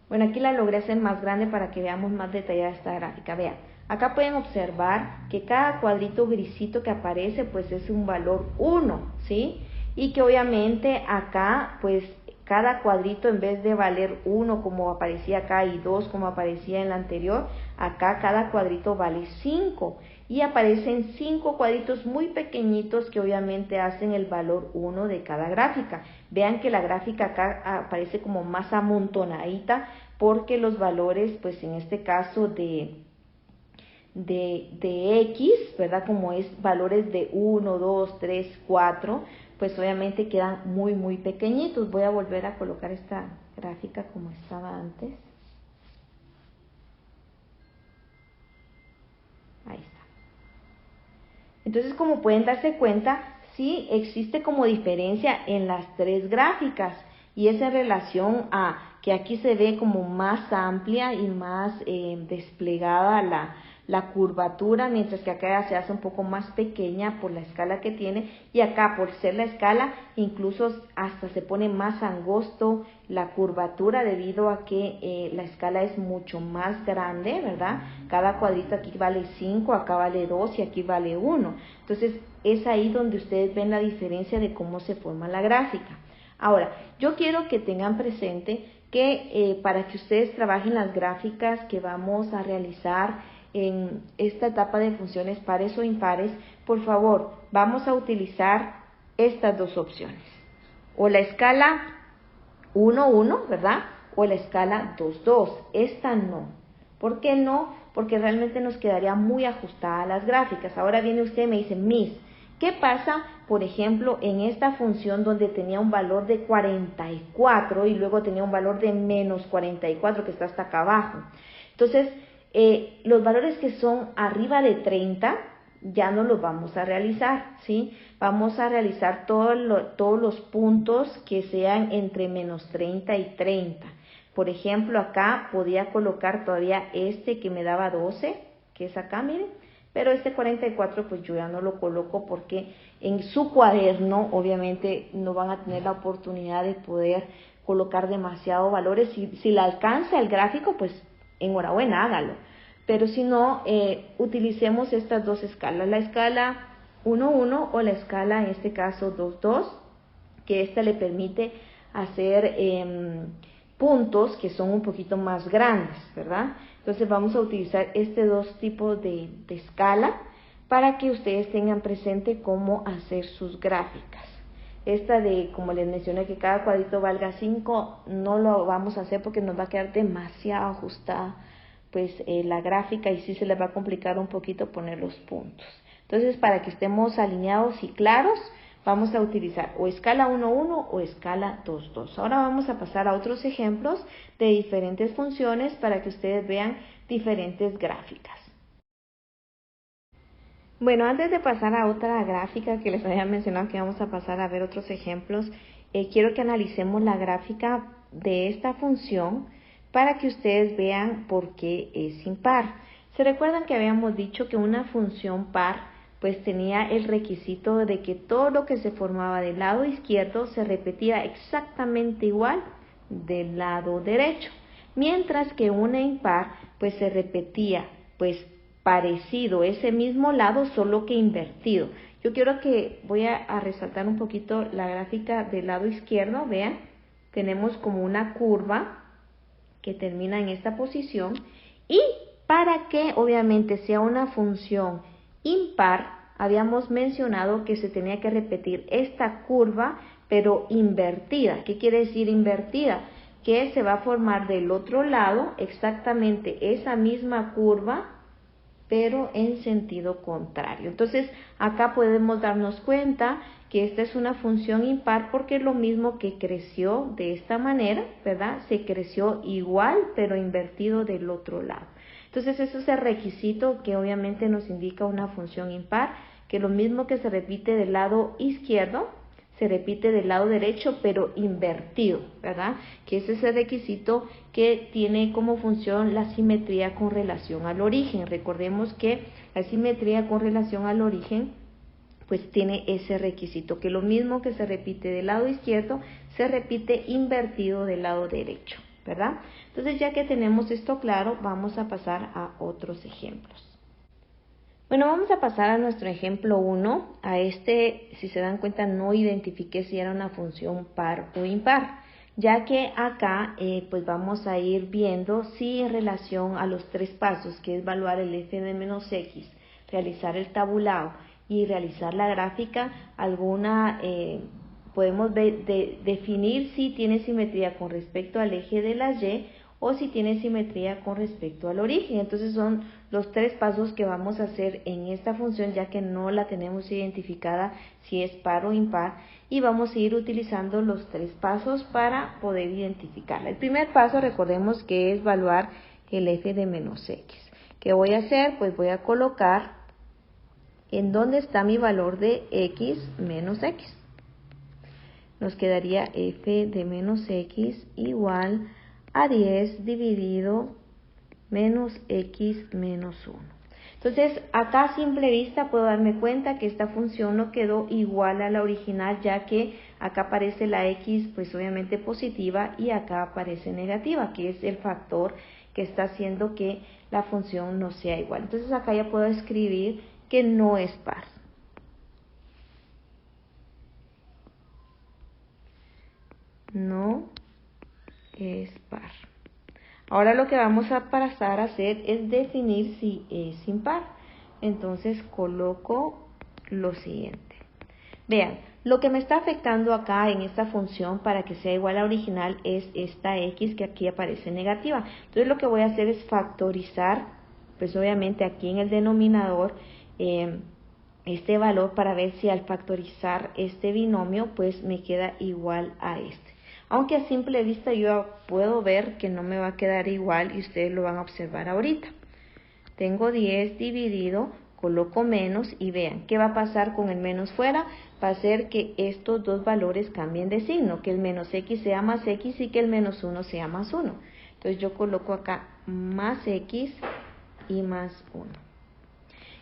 Speaker 1: Bueno, aquí la logré hacer más grande para que veamos más detallada esta gráfica. Vean, acá pueden observar que cada cuadrito grisito que aparece pues es un valor 1, ¿sí? Y que obviamente acá pues cada cuadrito en vez de valer 1 como aparecía acá y 2 como aparecía en la anterior, acá cada cuadrito vale 5 y aparecen 5 cuadritos muy pequeñitos que obviamente hacen el valor 1 de cada gráfica. Vean que la gráfica acá aparece como más amontonadita porque los valores pues en este caso de X, ¿verdad? Como es valores de 1, 2, 3, 4, pues obviamente quedan muy pequeñitos. Voy a volver a colocar esta gráfica como estaba antes. Ahí está. Entonces, como pueden darse cuenta, sí existe como diferencia en las tres gráficas y es en relación a que aquí se ve como más amplia y más desplegada la curvatura, mientras que acá se hace un poco más pequeña por la escala que tiene y acá por ser la escala incluso hasta se pone más angosto la curvatura debido a que la escala es mucho más grande, ¿verdad? Cada cuadrito aquí vale 5, acá vale 2 y aquí vale 1. Entonces es ahí donde ustedes ven la diferencia de cómo se forma la gráfica. Ahora, yo quiero que tengan presente que para que ustedes trabajen las gráficas que vamos a realizar en esta etapa de funciones pares o impares, por favor, vamos a utilizar estas dos opciones. O la escala 1, 1, ¿verdad? O la escala 2, 2. Esta no. ¿Por qué no? Porque realmente nos quedaría muy ajustada a las gráficas. Ahora viene usted y me dice, Miss, ¿qué pasa, por ejemplo, en esta función donde tenía un valor de 44 y luego tenía un valor de menos 44 que está hasta acá abajo? Entonces, los valores que son arriba de 30 ya no los vamos a realizar, ¿sí? Vamos a realizar todos los puntos que sean entre menos 30 y 30. Por ejemplo, acá podía colocar todavía este que me daba 12, que es acá, miren. Pero este 44 pues yo ya no lo coloco porque en su cuaderno obviamente no van a tener la oportunidad de poder colocar demasiados valores. Si le alcanza el gráfico, pues enhorabuena, hágalo. Pero si no, utilicemos estas dos escalas, la escala 1, 1 o la escala, en este caso 2, 2, que esta le permite hacer puntos que son un poquito más grandes, ¿verdad? Entonces vamos a utilizar este dos tipos de escala para que ustedes tengan presente cómo hacer sus gráficas. Esta de, como les mencioné, que cada cuadrito valga 5, no lo vamos a hacer porque nos va a quedar demasiado ajustada pues la gráfica y sí se les va a complicar un poquito poner los puntos. Entonces, para que estemos alineados y claros, vamos a utilizar o escala 1, 1 o escala 2, 2. Ahora vamos a pasar a otros ejemplos de diferentes funciones para que ustedes vean diferentes gráficas. Bueno, antes de pasar a otra gráfica que les había mencionado que vamos a pasar a ver otros ejemplos, quiero que analicemos la gráfica de esta función para que ustedes vean por qué es impar. ¿Se recuerdan que habíamos dicho que una función par pues tenía el requisito de que todo lo que se formaba del lado izquierdo se repetía exactamente igual del lado derecho? Mientras que una impar pues se repetía pues parecido ese mismo lado, solo que invertido. Yo quiero que voy a resaltar un poquito la gráfica del lado izquierdo. Vean, tenemos como una curva que termina en esta posición y para que obviamente sea una función impar, habíamos mencionado que se tenía que repetir esta curva pero invertida. ¿Qué quiere decir invertida? Que se va a formar del otro lado exactamente esa misma curva pero en sentido contrario. Entonces, acá podemos darnos cuenta que esta es una función impar porque es lo mismo que creció de esta manera, ¿verdad? Se creció igual, pero invertido del otro lado. Entonces, eso es el requisito que obviamente nos indica una función impar, que lo mismo que se repite del lado izquierdo, se repite del lado derecho, pero invertido, ¿verdad? Que ese es el requisito que tiene como función la simetría con relación al origen. Recordemos que la simetría con relación al origen pues tiene ese requisito, que lo mismo que se repite del lado izquierdo, se repite invertido del lado derecho, ¿verdad? Entonces, ya que tenemos esto claro, vamos a pasar a otros ejemplos. Bueno, vamos a pasar a nuestro ejemplo 1. A este, si se dan cuenta, no identifiqué si era una función par o impar, ya que acá pues vamos a ir viendo si en relación a los tres pasos, que es evaluar el f de menos x, realizar el tabulado y realizar la gráfica, podemos definir si tiene simetría con respecto al eje de las y o si tiene simetría con respecto al origen. Entonces son los tres pasos que vamos a hacer en esta función, ya que no la tenemos identificada si es par o impar, y vamos a ir utilizando los tres pasos para poder identificarla. El primer paso, recordemos que es evaluar el f de menos x. ¿Qué voy a hacer? Pues voy a colocar en dónde está mi valor de x menos x. Nos quedaría f de menos x igual a 10 dividido menos x menos 1. Entonces, acá a simple vista puedo darme cuenta que esta función no quedó igual a la original, ya que acá aparece la x, pues obviamente positiva, y acá aparece negativa, que es el factor que está haciendo que la función no sea igual. Entonces, acá ya puedo escribir que no es par. No es par. Ahora lo que vamos a pasar a hacer es definir si es impar. Entonces coloco lo siguiente. Vean, lo que me está afectando acá en esta función para que sea igual a la original es esta x que aquí aparece negativa. Entonces lo que voy a hacer es factorizar, pues obviamente aquí en el denominador, este valor para ver si al factorizar este binomio pues me queda igual a este. Aunque a simple vista yo puedo ver que no me va a quedar igual y ustedes lo van a observar ahorita. Tengo 10 dividido, coloco menos y vean, ¿qué va a pasar con el menos fuera? Va a hacer que estos dos valores cambien de signo, que el menos x sea más x y que el menos 1 sea más 1. Entonces yo coloco acá más x y más 1.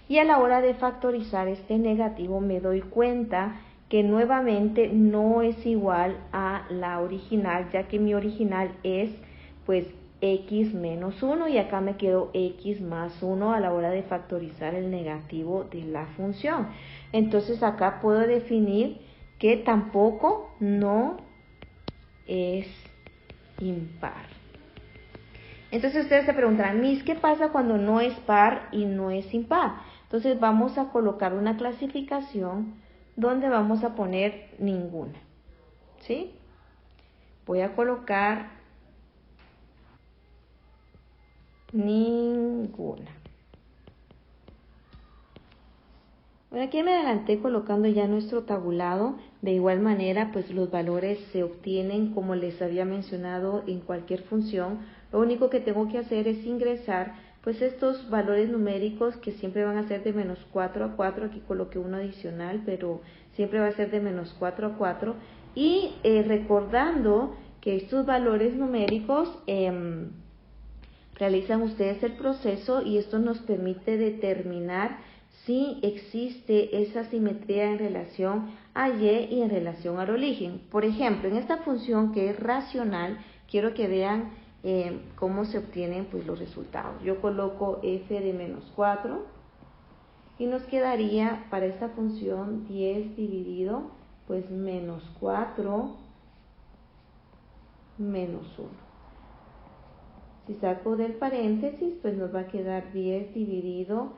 Speaker 1: Y a la hora de factorizar este negativo me doy cuenta que nuevamente no es igual a la original, ya que mi original es pues x menos 1 y acá me quedó x más 1 a la hora de factorizar el negativo de la función. Entonces acá puedo definir que tampoco no es impar. Entonces ustedes se preguntarán, Miss, ¿qué pasa cuando no es par y no es impar? Entonces vamos a colocar una clasificación donde vamos a poner ninguna, ¿sí? Voy a colocar ninguna. Bueno, aquí me adelanté colocando ya nuestro tabulado. De igual manera, pues los valores se obtienen como les había mencionado en cualquier función. Lo único que tengo que hacer es ingresar pues estos valores numéricos que siempre van a ser de menos 4 a 4. Aquí coloqué uno adicional, pero siempre va a ser de menos 4 a 4. Y recordando que estos valores numéricos realizan ustedes el proceso y esto nos permite determinar si existe esa simetría en relación a y y en relación al origen. Por ejemplo, en esta función que es racional, quiero que vean cómo se obtienen pues, los resultados. Yo coloco f de menos 4 y nos quedaría para esta función 10 dividido pues menos 4 menos 1. Si saco del paréntesis, pues nos va a quedar 10 dividido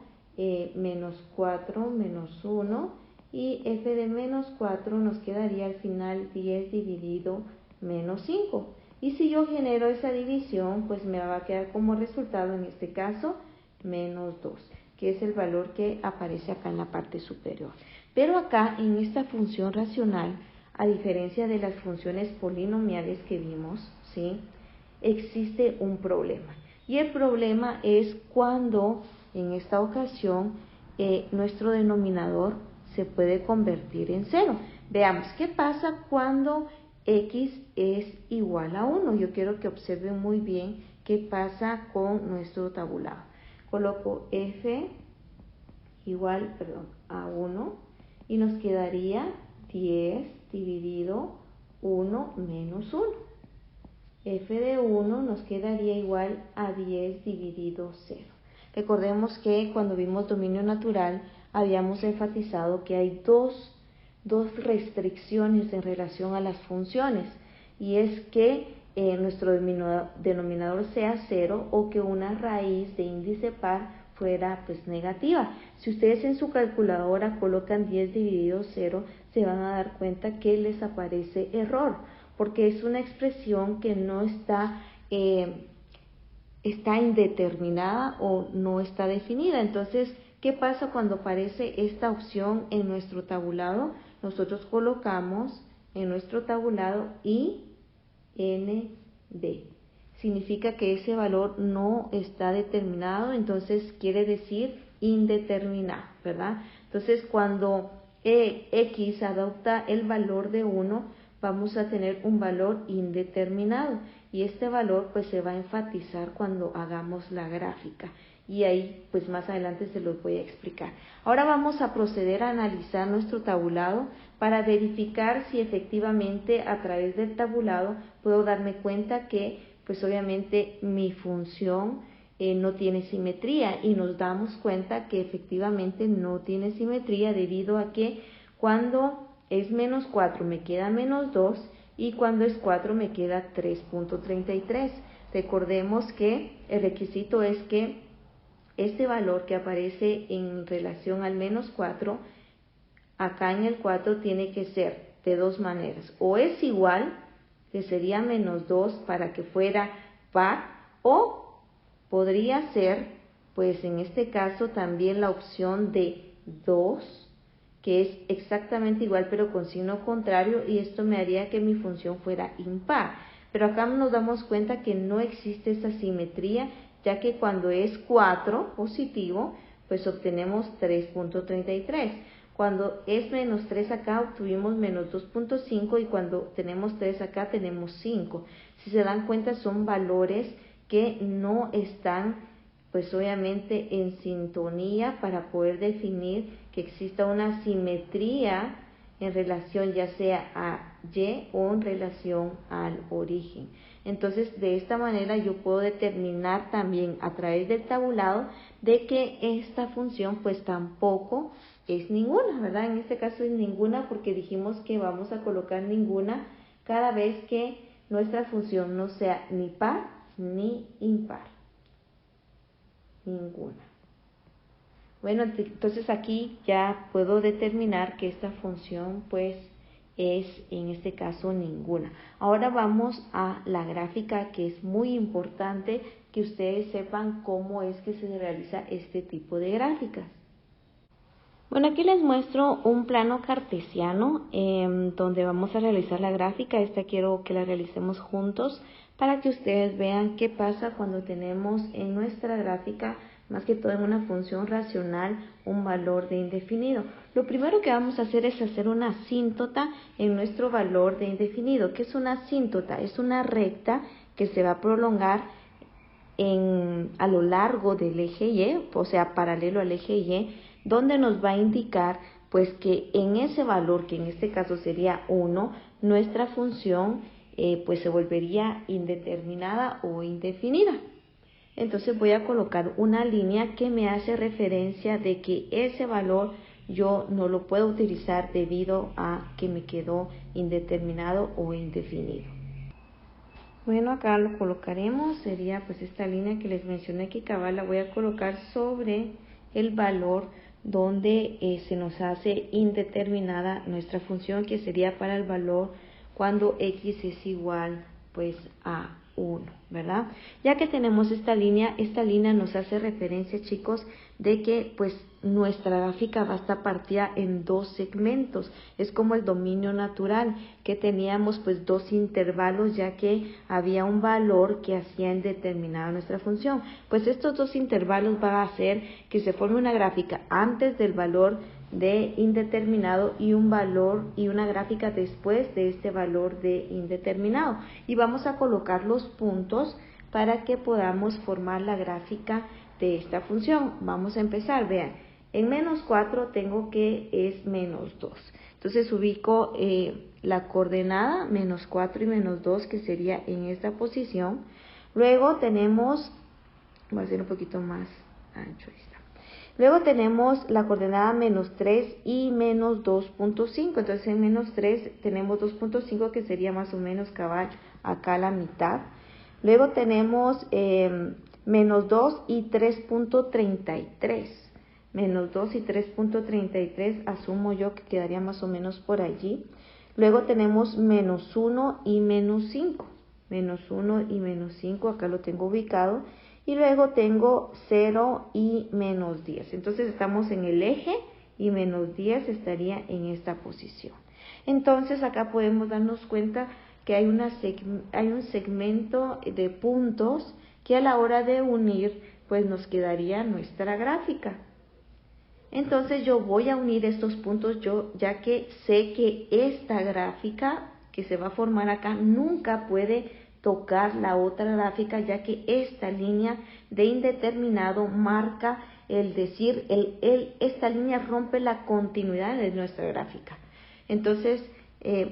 Speaker 1: menos 4 menos 1 y f de menos 4 nos quedaría al final 10 dividido menos 5. Y si yo genero esa división, pues me va a quedar como resultado en este caso menos 2, que es el valor que aparece acá en la parte superior. Pero acá en esta función racional, a diferencia de las funciones polinomiales que vimos, ¿sí?, existe un problema. Y el problema es cuando en esta ocasión nuestro denominador se puede convertir en cero. Veamos, ¿qué pasa cuando x es igual a 1? Yo quiero que observen muy bien qué pasa con nuestro tabulado. Coloco f igual, a 1 y nos quedaría 10 dividido 1 menos 1. F de 1 nos quedaría igual a 10 dividido 0. Recordemos que cuando vimos dominio natural habíamos enfatizado que hay dos restricciones en relación a las funciones, y es que nuestro denominador sea 0 o que una raíz de índice par fuera pues negativa. Si ustedes en su calculadora colocan 10 dividido 0, se van a dar cuenta que les aparece error, porque es una expresión que no está indeterminada o no está definida. Entonces, ¿qué pasa cuando aparece esta opción en nuestro tabulado? Nosotros colocamos en nuestro tabulado IND. Significa que ese valor no está determinado, entonces quiere decir indeterminado, ¿verdad? Entonces, cuando x adopta el valor de 1, vamos a tener un valor indeterminado, y este valor pues se va a enfatizar cuando hagamos la gráfica, y ahí pues más adelante se los voy a explicar. Ahora vamos a proceder a analizar nuestro tabulado para verificar si efectivamente a través del tabulado puedo darme cuenta que pues obviamente mi función no tiene simetría, y nos damos cuenta que efectivamente no tiene simetría debido a que cuando es menos 4 me queda menos 2 y cuando es 4 me queda 3.33. Recordemos que el requisito es que este valor que aparece en relación al menos 4, acá en el 4 tiene que ser de dos maneras: o es igual, que sería menos 2 para que fuera par, o podría ser, pues en este caso también la opción de 2, que es exactamente igual pero con signo contrario, y esto me haría que mi función fuera impar. Pero acá nos damos cuenta que no existe esa simetría, ya que cuando es 4 positivo, pues obtenemos 3.33. Cuando es menos 3 acá obtuvimos menos 2.5, y cuando tenemos 3 acá tenemos 5. Si se dan cuenta, son valores que no están pues obviamente en sintonía para poder definir que exista una simetría en relación ya sea a Y o en relación al origen. Entonces, de esta manera yo puedo determinar también a través del tabulado de que esta función pues tampoco es ninguna, ¿verdad? En este caso es ninguna porque dijimos que vamos a colocar ninguna cada vez que nuestra función no sea ni par ni impar. Ninguna. Bueno, entonces aquí ya puedo determinar que esta función pues es en este caso ninguna. Ahora vamos a la gráfica, que es muy importante que ustedes sepan cómo es que se realiza este tipo de gráficas. Bueno, aquí les muestro un plano cartesiano donde vamos a realizar la gráfica. Esta quiero que la realicemos juntos para que ustedes vean qué pasa cuando tenemos en nuestra gráfica, más que todo en una función racional, un valor de indefinido. Lo primero que vamos a hacer es hacer una asíntota en nuestro valor de indefinido. ¿Qué es una asíntota? Es una recta que se va a prolongar a lo largo del eje Y, o sea, paralelo al eje Y, donde nos va a indicar pues que en ese valor, que en este caso sería 1, nuestra función pues se volvería indeterminada o indefinida. Entonces voy a colocar una línea que me hace referencia de que ese valor yo no lo puedo utilizar debido a que me quedó indeterminado o indefinido. Bueno, acá lo colocaremos, sería pues esta línea que les mencioné, que cabal la voy a colocar sobre el valor donde se nos hace indeterminada nuestra función, que sería para el valor cuando x es igual pues a 1. ¿verdad? Ya que tenemos esta línea nos hace referencia, chicos, de que pues nuestra gráfica va a estar partida en dos segmentos. Es como el dominio natural, que teníamos pues dos intervalos, ya que había un valor que hacía indeterminada nuestra función. Pues estos dos intervalos van a hacer que se forme una gráfica antes del valor de indeterminado y un valor y una gráfica después de este valor de indeterminado, y vamos a colocar los puntos para que podamos formar la gráfica de esta función. Vamos a empezar, vean, en menos 4 tengo que es menos 2, entonces ubico la coordenada menos 4 y menos 2, que sería en esta posición. Luego tenemos, voy a hacer un poquito más ancho, ahí está. Luego tenemos la coordenada menos 3 y menos 2.5. Entonces en menos 3 tenemos 2.5, que sería más o menos cabal acá a la mitad. Luego tenemos menos 2 y 3.33. Menos 2 y 3.33, asumo yo que quedaría más o menos por allí. Luego tenemos menos 1 y menos 5. Menos 1 y menos 5, acá lo tengo ubicado. Y luego tengo 0 y menos 10. Entonces estamos en el eje y menos 10 estaría en esta posición. Entonces acá podemos darnos cuenta que hay un segmento de puntos que a la hora de unir pues nos quedaría nuestra gráfica. Entonces yo voy a unir estos puntos, ya que sé que esta gráfica que se va a formar acá nunca puede tocar la otra gráfica, ya que esta línea de indeterminado marca esta línea rompe la continuidad de nuestra gráfica. Entonces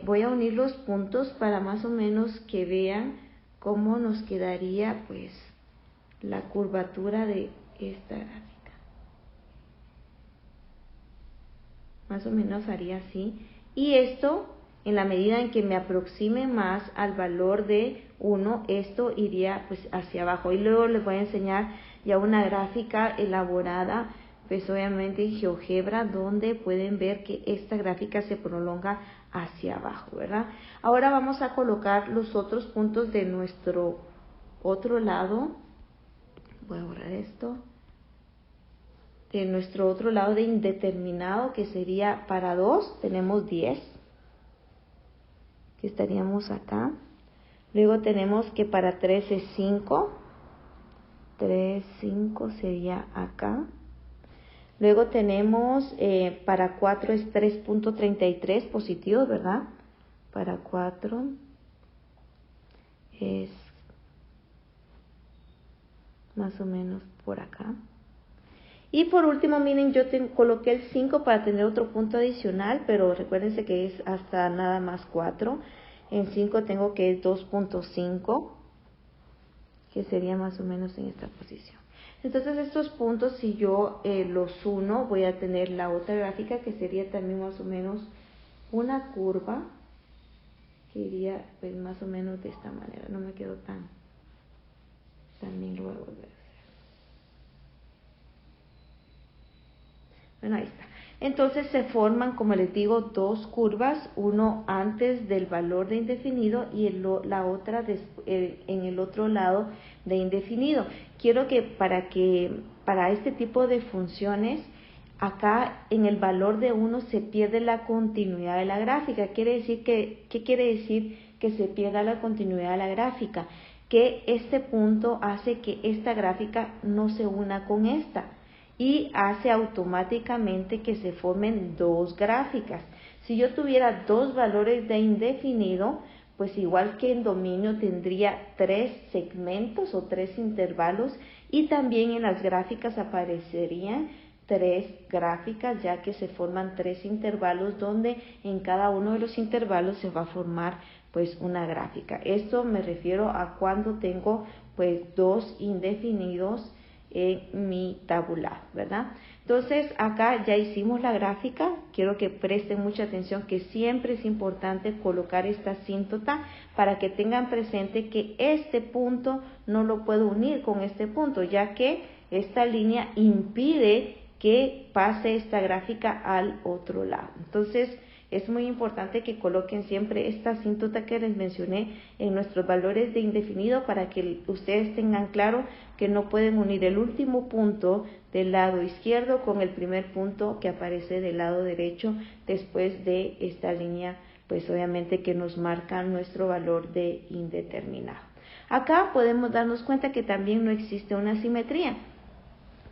Speaker 1: voy a unir los puntos para más o menos que vean cómo nos quedaría pues la curvatura de esta gráfica. Más o menos haría así, y esto, en la medida en que me aproxime más al valor de 1, esto iría pues hacia abajo. Y luego les voy a enseñar ya una gráfica elaborada, pues obviamente en GeoGebra, donde pueden ver que esta gráfica se prolonga hacia abajo, ¿verdad? Ahora vamos a colocar los otros puntos de nuestro otro lado. Voy a borrar esto. De nuestro otro lado de indeterminado, que sería para 2, tenemos 10, que estaríamos acá. Luego tenemos que para 3 es 5, 5 sería acá. Luego tenemos para 4 es 3.33 positivos, ¿verdad? Para 4 es más o menos por acá. Y por último, miren, yo coloqué el 5 para tener otro punto adicional, pero recuérdense que es hasta nada más 4. En 5 tengo que es 2.5, que sería más o menos en esta posición. Entonces estos puntos, si yo los uno, voy a tener la otra gráfica, que sería también más o menos una curva, que iría pues más o menos de esta manera. No me quedo también lo voy a volver a hacer. Bueno, ahí está. Entonces se forman, como les digo, dos curvas, uno antes del valor de indefinido y la otra en el otro lado de indefinido. Quiero que para este tipo de funciones, acá en el valor de 1 se pierde la continuidad de la gráfica. ¿Qué quiere decir que se pierda la continuidad de la gráfica? Que este punto hace que esta gráfica no se una con esta, y hace automáticamente que se formen dos gráficas. Si yo tuviera dos valores de indefinido, pues igual que en dominio tendría 3 segmentos o 3 intervalos, y también en las gráficas aparecerían 3 gráficas, ya que se forman 3 intervalos donde en cada uno de los intervalos se va a formar pues una gráfica. Esto me refiero a cuando tengo pues dos indefinidos en mi tabular, ¿verdad? Entonces acá ya hicimos la gráfica. Quiero que presten mucha atención, que siempre es importante colocar esta asíntota para que tengan presente que este punto no lo puedo unir con este punto, ya que esta línea impide que pase esta gráfica al otro lado. Entonces Es muy importante que coloquen siempre esta asíntota que les mencioné en nuestros valores de indefinido para que ustedes tengan claro que no pueden unir el último punto del lado izquierdo con el primer punto que aparece del lado derecho después de esta línea, pues obviamente que nos marca nuestro valor de indeterminado. Acá podemos darnos cuenta que también no existe una simetría,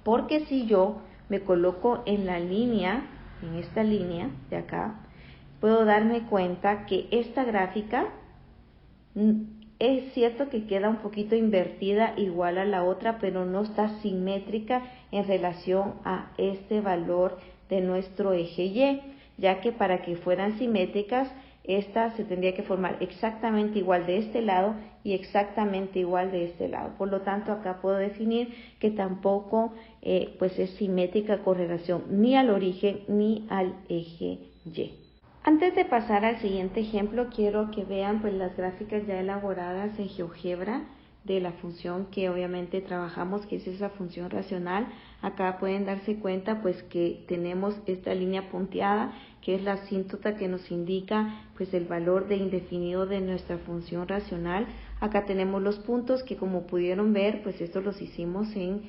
Speaker 1: porque si yo me coloco en la línea, en esta línea de acá, puedo darme cuenta que esta gráfica es cierto que queda un poquito invertida igual a la otra, pero no está simétrica en relación a este valor de nuestro eje Y, ya que para que fueran simétricas, esta se tendría que formar exactamente igual de este lado y exactamente igual de este lado. Por lo tanto, acá puedo definir que tampoco pues es simétrica con relación ni al origen ni al eje Y. Antes de pasar al siguiente ejemplo, quiero que vean pues las gráficas ya elaboradas en GeoGebra de la función que obviamente trabajamos, que es esa función racional. Acá pueden darse cuenta pues que tenemos esta línea punteada, que es la asíntota que nos indica pues el valor de indefinido de nuestra función racional. Acá tenemos los puntos que, como pudieron ver, pues estos los hicimos en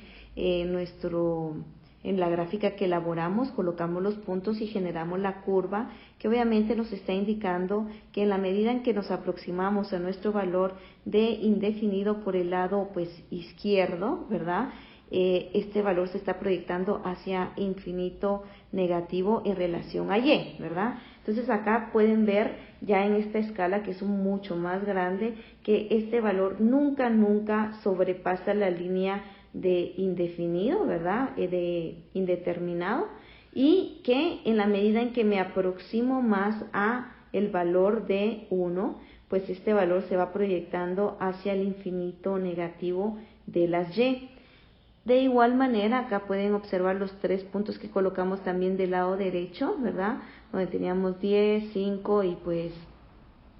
Speaker 1: la gráfica que elaboramos, colocamos los puntos y generamos la curva, que obviamente nos está indicando que en la medida en que nos aproximamos a nuestro valor de indefinido por el lado pues izquierdo, ¿verdad? Este valor se está proyectando hacia infinito negativo en relación a Y, ¿verdad? Entonces acá pueden ver ya en esta escala, que es mucho más grande, que este valor nunca sobrepasa la línea de indefinido, ¿verdad? De indeterminado, y que en la medida en que me aproximo más a el valor de 1, pues este valor se va proyectando hacia el infinito negativo de las Y. De igual manera, acá pueden observar los 3 puntos que colocamos también del lado derecho, ¿verdad? Donde teníamos 10, 5 y pues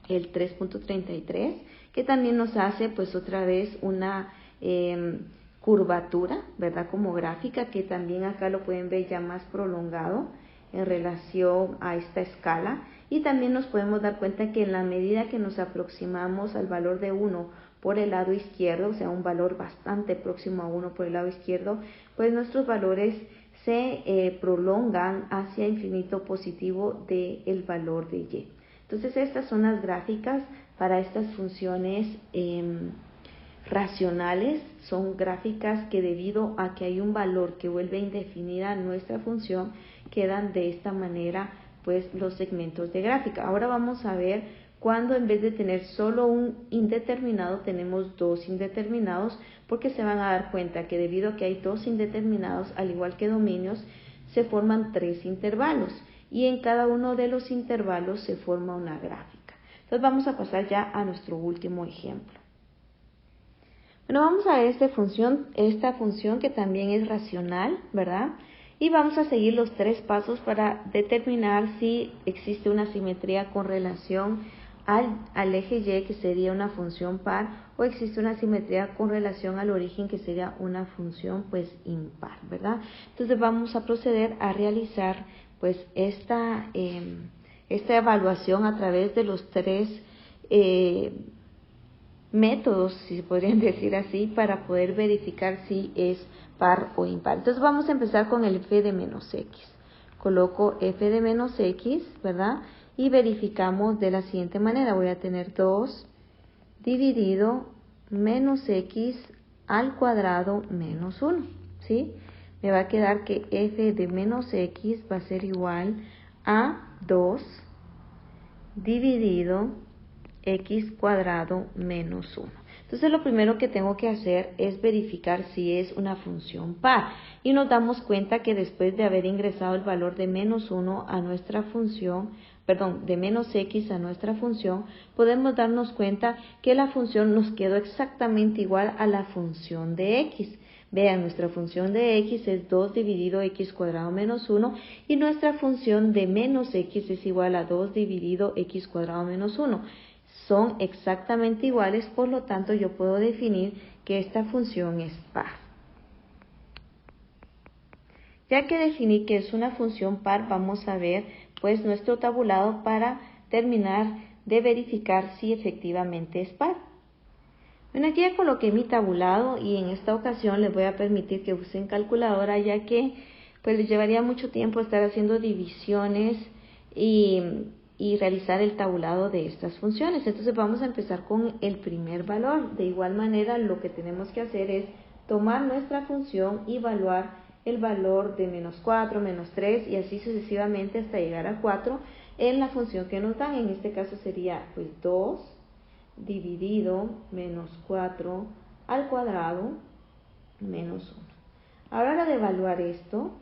Speaker 1: el 3.33, que también nos hace pues otra vez una curvatura, ¿verdad? Como gráfica, que también acá lo pueden ver ya más prolongado en relación a esta escala. Y también nos podemos dar cuenta que en la medida que nos aproximamos al valor de 1 por el lado izquierdo, o sea, un valor bastante próximo a 1 por el lado izquierdo, pues nuestros valores se prolongan hacia infinito positivo del valor de Y. Entonces, estas son las gráficas para estas funciones racionales. Son gráficas que, debido a que hay un valor que vuelve indefinida nuestra función, quedan de esta manera pues los segmentos de gráfica. Ahora vamos a ver cuando en vez de tener solo un indeterminado tenemos dos indeterminados, porque se van a dar cuenta que debido a que hay dos indeterminados, al igual que dominios, se forman 3 intervalos y en cada uno de los intervalos se forma una gráfica. Entonces vamos a pasar ya a nuestro último ejemplo. Bueno, vamos a ver esta función que también es racional, ¿verdad? Y vamos a seguir los 3 pasos para determinar si existe una simetría con relación al eje Y, que sería una función par, o existe una simetría con relación al origen, que sería una función pues impar, ¿verdad? Entonces vamos a proceder a realizar pues esta evaluación a través de los 3 métodos, si se podrían decir así, para poder verificar si es par o impar. Entonces vamos a empezar con el f de menos x. Coloco f de menos x, ¿verdad? Y verificamos de la siguiente manera. Voy a tener 2 dividido menos x al cuadrado menos 1, ¿sí? Me va a quedar que f de menos x va a ser igual a 2 dividido x cuadrado menos 1. Entonces lo primero que tengo que hacer es verificar si es una función par, y nos damos cuenta que después de haber ingresado el valor de menos 1 a nuestra función, de menos x a nuestra función, podemos darnos cuenta que la función nos quedó exactamente igual a la función de x. Vean, nuestra función de x es 2 dividido x cuadrado menos 1, y nuestra función de menos x es igual a 2 dividido x cuadrado menos 1. Son exactamente iguales, por lo tanto yo puedo definir que esta función es par. Ya que definí que es una función par, vamos a ver pues nuestro tabulado para terminar de verificar si efectivamente es par. Bueno, aquí ya coloqué mi tabulado y en esta ocasión les voy a permitir que usen calculadora, ya que pues les llevaría mucho tiempo estar haciendo divisiones y realizar el tabulado de estas funciones. Entonces vamos a empezar con el primer valor. De igual manera, lo que tenemos que hacer es tomar nuestra función y evaluar el valor de menos 4, menos 3 y así sucesivamente hasta llegar a 4 en la función que nos dan. En este caso sería pues 2 dividido menos 4 al cuadrado menos 1. Ahora, a la hora de evaluar esto,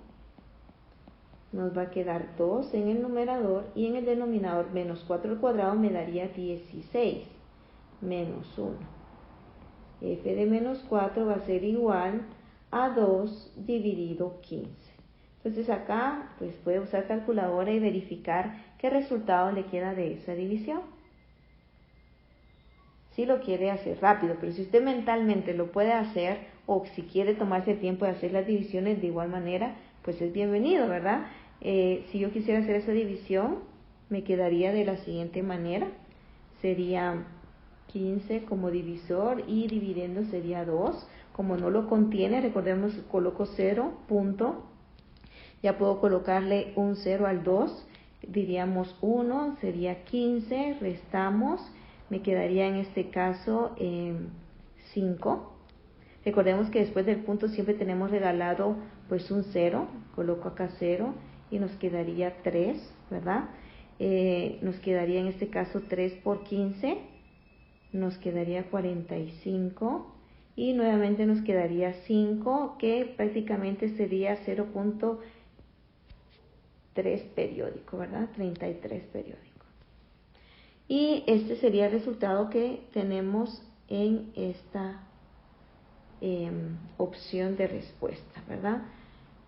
Speaker 1: nos va a quedar 2 en el numerador y en el denominador menos 4 al cuadrado me daría 16 menos 1. F de menos 4 va a ser igual a 2 dividido 15. Entonces acá pues puede usar calculadora y verificar qué resultado le queda de esa división. Si lo quiere hacer rápido, pero si usted mentalmente lo puede hacer o si quiere tomarse el tiempo de hacer las divisiones de igual manera, pues es bienvenido, ¿verdad? Si yo quisiera hacer esa división, me quedaría de la siguiente manera. Sería 15 como divisor y dividiendo sería 2. Como no lo contiene, recordemos, coloco 0, punto. Ya puedo colocarle un 0 al 2. Diríamos 1, sería 15, restamos. Me quedaría en este caso 5. Recordemos que después del punto siempre tenemos regalado pues un 0. Coloco acá 0 y nos quedaría 3, ¿verdad? Nos quedaría en este caso 3 por 15. Nos quedaría 45 y nuevamente nos quedaría 5, que prácticamente sería 0.3 periódico, ¿verdad? 33 periódico. Y este sería el resultado que tenemos en esta opción de respuesta, ¿verdad?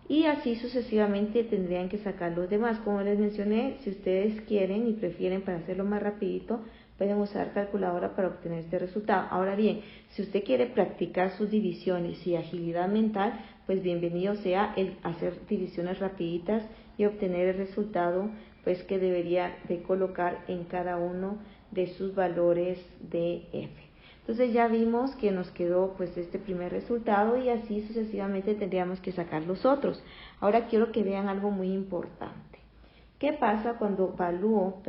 Speaker 1: Y así sucesivamente tendrían que sacar los demás. Como les mencioné, si ustedes quieren y prefieren para hacerlo más rapidito, pueden usar calculadora para obtener este resultado. Ahora bien, si usted quiere practicar sus divisiones y agilidad mental, pues bienvenido sea el hacer divisiones rapiditas y obtener el resultado pues que debería de colocar en cada uno de sus valores de f. Entonces ya vimos que nos quedó pues este primer resultado y así sucesivamente tendríamos que sacar los otros. Ahora quiero que vean algo muy importante. ¿Qué pasa cuando evalúo,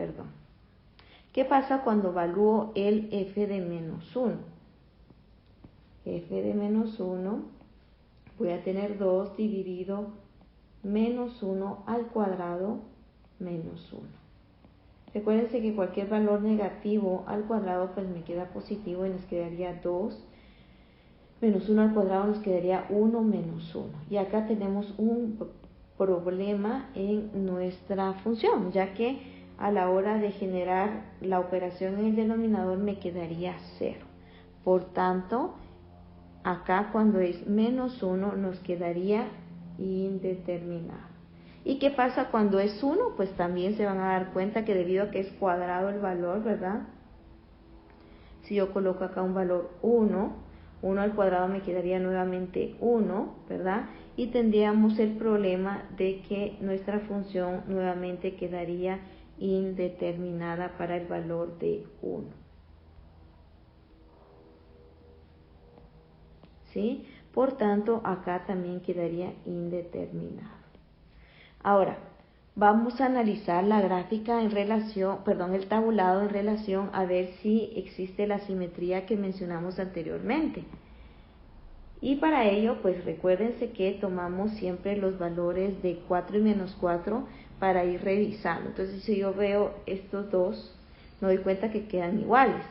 Speaker 1: ¿Qué pasa cuando evalúo el f de menos 1? F de menos 1, voy a tener 2 dividido menos 1 al cuadrado menos 1. Recuérdense que cualquier valor negativo al cuadrado pues me queda positivo y nos quedaría 2 menos 1 al cuadrado, nos quedaría 1 menos 1. Y acá tenemos un problema en nuestra función, ya que a la hora de generar la operación en el denominador me quedaría 0. Por tanto, acá cuando es menos 1 nos quedaría indeterminado. ¿Y qué pasa cuando es 1? Pues también se van a dar cuenta que debido a que es cuadrado el valor, ¿verdad? Si yo coloco acá un valor 1, 1 al cuadrado me quedaría nuevamente 1, ¿verdad? Y tendríamos el problema de que nuestra función nuevamente quedaría indeterminada para el valor de 1. ¿Sí? Por tanto, acá también quedaría indeterminado. Ahora, vamos a analizar la gráfica en relación, el tabulado en relación a ver si existe la simetría que mencionamos anteriormente. Y para ello, pues recuérdense que tomamos siempre los valores de 4 y menos 4 para ir revisando. Entonces, si yo veo estos dos, me doy cuenta que quedan iguales.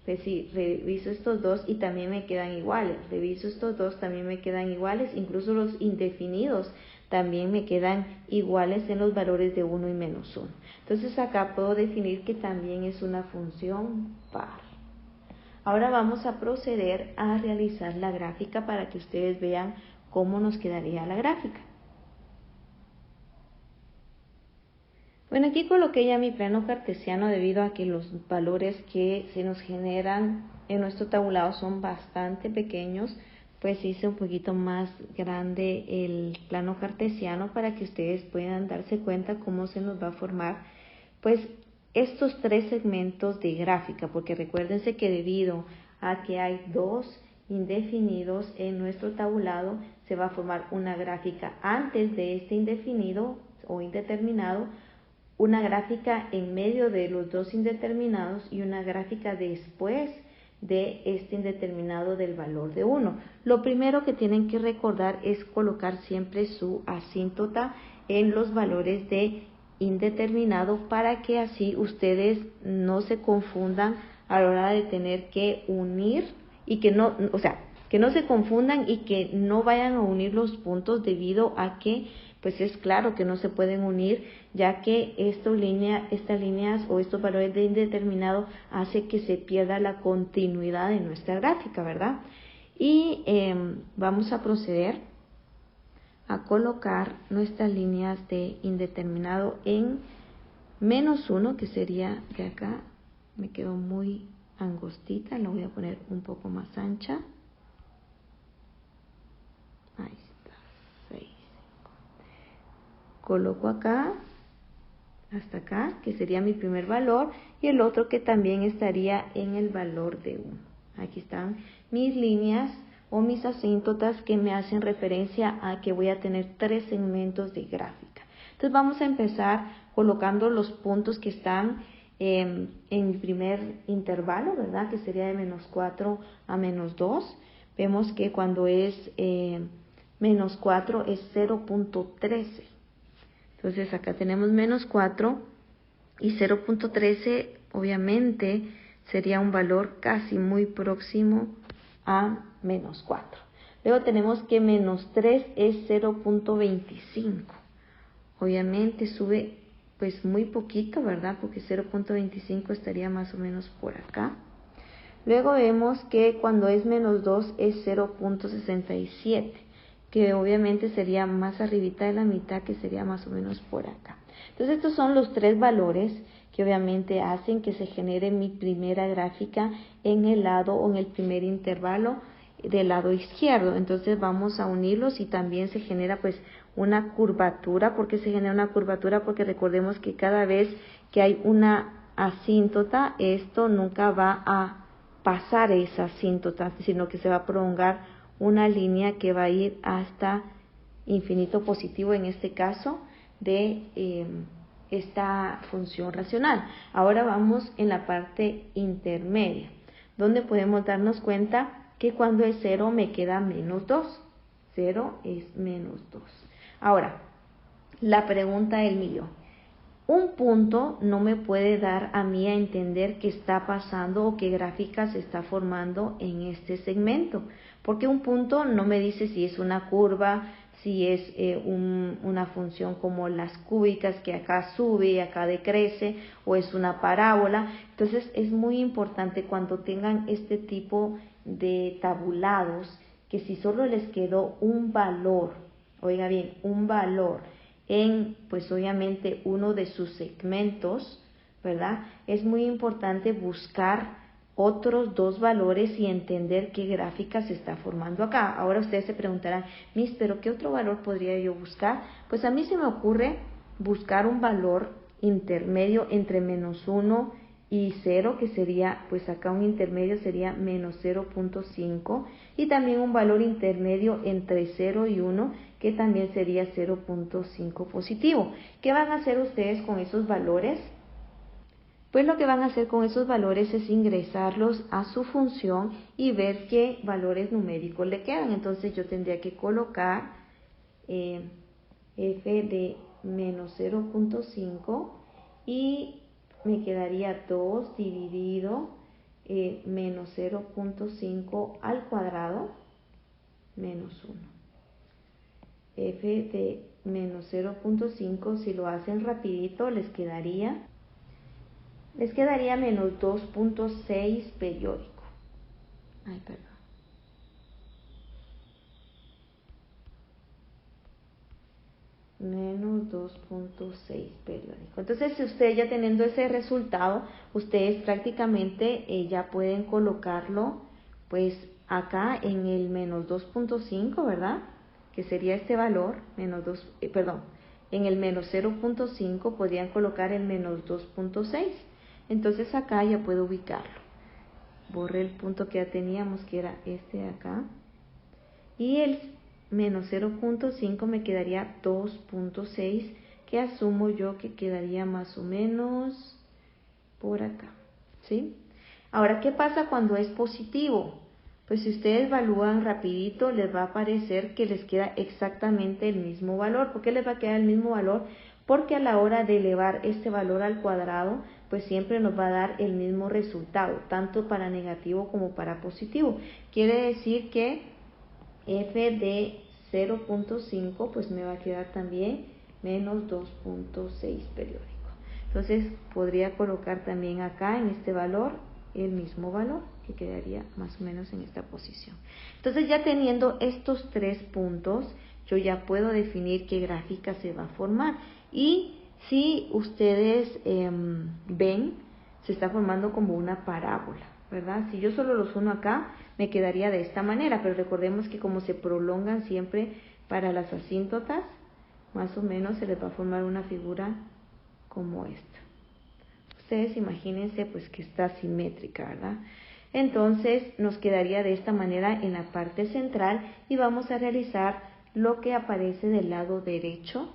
Speaker 1: Reviso estos dos y también me quedan iguales. Reviso estos dos, también me quedan iguales. Incluso los indefinidos también me quedan iguales en los valores de 1 y menos 1. Entonces acá puedo definir que también es una función par. Ahora vamos a proceder a realizar la gráfica para que ustedes vean cómo nos quedaría la gráfica. Bueno, aquí coloqué ya mi plano cartesiano debido a que los valores que se nos generan en nuestro tabulado son bastante pequeños, pues hice un poquito más grande el plano cartesiano para que ustedes puedan darse cuenta cómo se nos va a formar pues estos tres segmentos de gráfica, porque recuérdense que debido a que hay dos indefinidos en nuestro tabulado, se va a formar una gráfica antes de este indefinido o indeterminado, una gráfica en medio de los dos indeterminados y una gráfica después de este indeterminado del valor de 1. Lo primero que tienen que recordar es colocar siempre su asíntota en los valores de indeterminado para que así ustedes no se confundan a la hora de tener que unir y que no, o sea, que no se confundan y que no vayan a unir los puntos debido a que pues es claro que no se pueden unir, ya que estas líneas o estos valores de indeterminado hace que se pierda la continuidad de nuestra gráfica, ¿verdad? Y vamos a proceder a colocar nuestras líneas de indeterminado en -1, que sería de acá, me quedó muy angostita, la voy a poner un poco más ancha. Ahí está, 6. Coloco acá, hasta acá, que sería mi primer valor, y el otro que también estaría en el valor de 1. Aquí están mis líneas o mis asíntotas que me hacen referencia a que voy a tener tres segmentos de gráfica. Entonces vamos a empezar colocando los puntos que están en el primer intervalo, ¿verdad? Que sería de -4 a -2. Vemos que cuando es -4 es 0.13. Entonces acá tenemos -4 y 0.13 obviamente sería un valor casi muy próximo a -4. Luego tenemos que -3 es 0.25. Obviamente sube pues muy poquito, ¿verdad? Porque 0.25 estaría más o menos por acá. Luego vemos que cuando es -2 es 0.67, que obviamente sería más arribita de la mitad, que sería más o menos por acá. Entonces estos son los tres valores que obviamente hacen que se genere mi primera gráfica en el lado o en el primer intervalo del lado izquierdo. Entonces vamos a unirlos y también se genera pues una curvatura. ¿Por qué se genera una curvatura? Porque recordemos que cada vez que hay una asíntota, esto nunca va a pasar esa asíntota, sino que se va a prolongar una línea que va a ir hasta infinito positivo, en este caso, de esta función racional. Ahora vamos en la parte intermedia, donde podemos darnos cuenta que cuando es 0 me queda -2. 0 es -2. Ahora, la pregunta del millón. Un punto no me puede dar a mí a entender qué está pasando o qué gráfica se está formando en este segmento, porque un punto no me dice si es una curva, si es una función como las cúbicas que acá sube y acá decrece, o es una parábola. Entonces es muy importante cuando tengan este tipo de tabulados, que si solo les quedó un valor, oiga bien, un valor en pues obviamente uno de sus segmentos, ¿verdad? Es muy importante buscar otros dos valores y entender qué gráfica se está formando acá. Ahora ustedes se preguntarán, Miss, ¿pero qué otro valor podría yo buscar? Pues a mí se me ocurre buscar un valor intermedio entre -1 y 0, que sería, pues acá un intermedio sería -0.5, y también un valor intermedio entre 0 y 1, que también sería 0.5 positivo. ¿Qué van a hacer ustedes con esos valores? Pues lo que van a hacer con esos valores es ingresarlos a su función y ver qué valores numéricos le quedan. Entonces yo tendría que colocar f de -0.5 y me quedaría 2 dividido -0.5 al cuadrado menos 1. F de -0.5, si lo hacen rapidito, les quedaría -2.6 periódico. Ay, perdón. -2.6 periódico. Entonces, si ustedes ya teniendo ese resultado, ustedes prácticamente ya pueden colocarlo pues acá en el menos 2.5, ¿verdad? Que sería este valor, en el menos 0.5 podrían colocar el menos 2.6. Entonces acá ya puedo ubicarlo. Borré el punto que ya teníamos, que era este de acá. Y el menos 0.5 me quedaría 2.6, que asumo yo que quedaría más o menos por acá, ¿sí? Ahora, ¿qué pasa cuando es positivo? Pues si ustedes evalúan rapidito, les va a parecer que les queda exactamente el mismo valor. ¿Por qué les va a quedar el mismo valor? Porque a la hora de elevar este valor al cuadrado, pues siempre nos va a dar el mismo resultado, tanto para negativo como para positivo. Quiere decir que f de 0.5 pues me va a quedar también menos 2.6 periódico. Entonces podría colocar también acá en este valor el mismo valor, que quedaría más o menos en esta posición. Entonces ya teniendo estos tres puntos, yo ya puedo definir qué gráfica se va a formar. Y si ustedes ven, se está formando como una parábola, ¿verdad? Si yo solo los uno acá, me quedaría de esta manera, pero recordemos que como se prolongan siempre para las asíntotas, más o menos se les va a formar una figura como esta. Ustedes imagínense pues que está simétrica, ¿verdad? Entonces nos quedaría de esta manera en la parte central y vamos a realizar lo que aparece del lado derecho.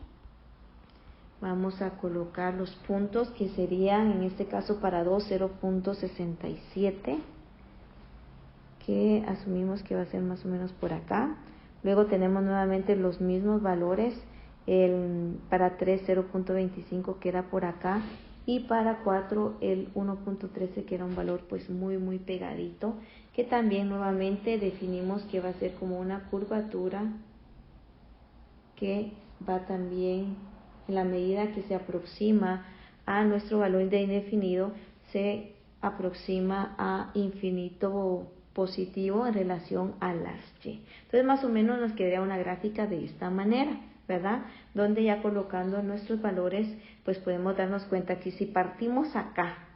Speaker 1: Vamos a colocar los puntos que serían en este caso para 2, 0.67, que asumimos que va a ser más o menos por acá. Luego tenemos nuevamente los mismos valores, para 3, 0.25 que era por acá, y para 4 el 1.13 que era un valor pues muy pegadito, que también nuevamente definimos que va a ser como una curvatura que va también en la medida que se aproxima a nuestro valor de indefinido, se aproxima a infinito positivo en relación a las y. Entonces más o menos nos quedaría una gráfica de esta manera, ¿verdad? Donde ya colocando nuestros valores, pues podemos darnos cuenta que si partimos acá,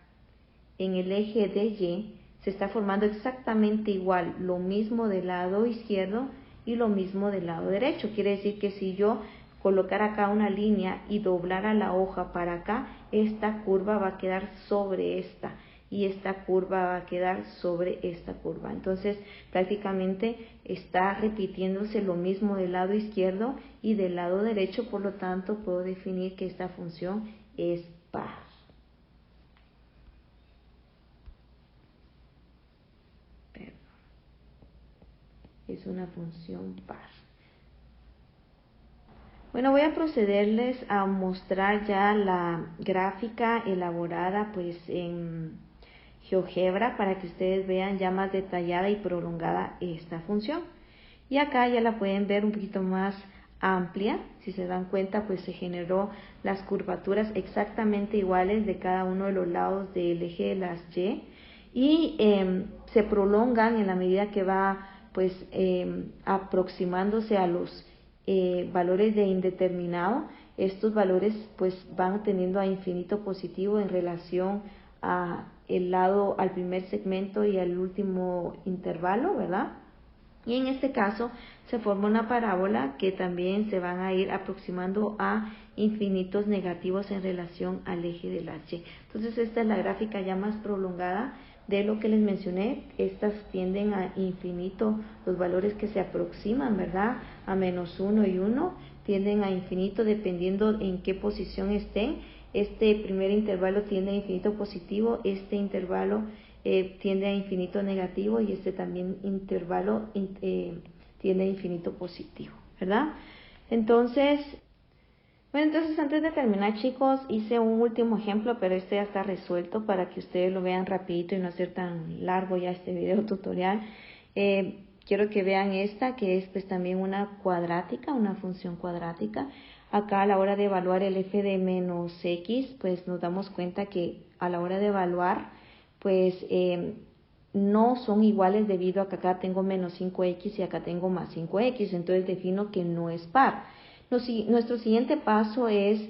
Speaker 1: en el eje de Y, se está formando exactamente igual, lo mismo del lado izquierdo y lo mismo del lado derecho. Quiere decir que si yo colocara acá una línea y doblara la hoja para acá, esta curva va a quedar sobre esta y esta curva va a quedar sobre esta curva. Entonces prácticamente está repitiéndose lo mismo del lado izquierdo y del lado derecho, por lo tanto puedo definir que esta función es par. Es una función par. Bueno, voy a procederles a mostrar ya la gráfica elaborada pues en GeoGebra para que ustedes vean ya más detallada y prolongada esta función. Y acá ya la pueden ver un poquito más amplia. Si se dan cuenta, pues se generó las curvaturas exactamente iguales de cada uno de los lados del eje de las Y. Y se prolongan en la medida que va pues aproximándose a los valores de indeterminado. Estos valores pues van teniendo a infinito positivo en relación a el lado, al primer segmento y al último intervalo, ¿verdad? Y en este caso se forma una parábola que también se van a ir aproximando a infinitos negativos en relación al eje de la Y. Entonces esta es la gráfica ya más prolongada de lo que les mencioné. Estas tienden a infinito, los valores que se aproximan, ¿verdad? A menos 1 y 1 tienden a infinito dependiendo en qué posición estén. Este primer intervalo tiende a infinito positivo, este intervalo tiende a infinito negativo y este también intervalo tiende a infinito positivo, ¿verdad? Entonces, antes de terminar, chicos, hice un último ejemplo, pero este ya está resuelto para que ustedes lo vean rapidito y no hacer tan largo ya este video tutorial. Quiero que vean esta, que es pues también una cuadrática, una función cuadrática. Acá a la hora de evaluar el f de menos x, pues nos damos cuenta que a la hora de evaluar, pues no son iguales debido a que acá tengo menos 5x y acá tengo más 5x, entonces defino que no es par. Nuestro siguiente paso es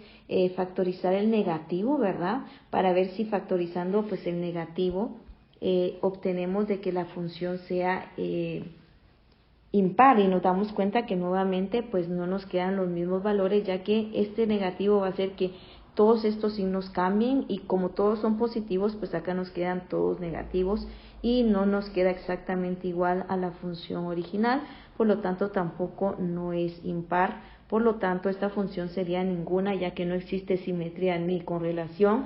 Speaker 1: factorizar el negativo, ¿verdad? Para ver si factorizando pues el negativo obtenemos de que la función sea impar y nos damos cuenta que nuevamente pues no nos quedan los mismos valores, ya que este negativo va a hacer que todos estos signos cambien y como todos son positivos, pues acá nos quedan todos negativos y no nos queda exactamente igual a la función original, por lo tanto tampoco no es impar, por lo tanto esta función sería ninguna, ya que no existe simetría ni con relación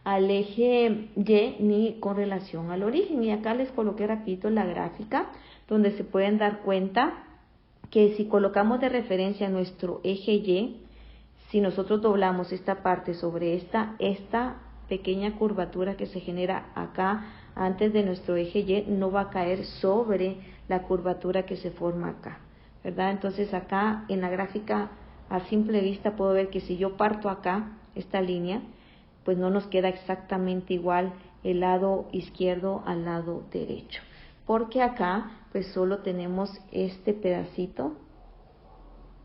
Speaker 1: al eje Y ni con relación al origen. Y acá les coloqué rapidito la gráfica donde se pueden dar cuenta que si colocamos de referencia nuestro eje Y, si nosotros doblamos esta parte sobre esta pequeña curvatura que se genera acá antes de nuestro eje Y no va a caer sobre la curvatura que se forma acá, ¿verdad? Entonces acá en la gráfica a simple vista puedo ver que si yo parto acá esta línea, pues no nos queda exactamente igual el lado izquierdo al lado derecho, porque acá pues solo tenemos este pedacito,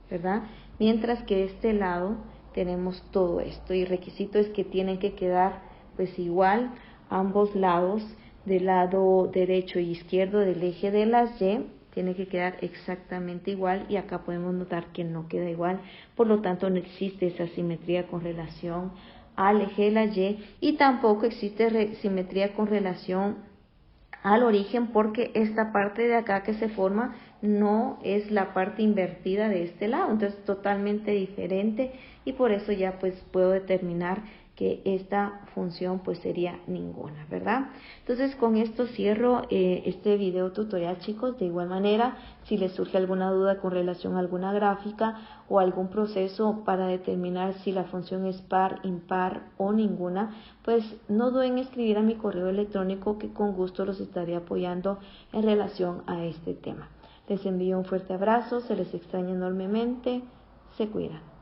Speaker 1: ¿verdad? Mientras que de este lado tenemos todo esto y el requisito es que tienen que quedar pues igual ambos lados, del lado derecho y izquierdo del eje de las Y, tiene que quedar exactamente igual y acá podemos notar que no queda igual, por lo tanto no existe esa simetría con relación al eje de la y tampoco existe simetría con relación al origen, porque esta parte de acá que se forma no es la parte invertida de este lado, entonces totalmente diferente y por eso ya pues puedo determinar que esta función pues sería ninguna, ¿verdad? Entonces con esto cierro este video tutorial, chicos. De igual manera, si les surge alguna duda con relación a alguna gráfica o algún proceso para determinar si la función es par, impar o ninguna, pues no duden en escribir a mi correo electrónico, que con gusto los estaré apoyando en relación a este tema. Les envío un fuerte abrazo, se les extraña enormemente, se cuidan.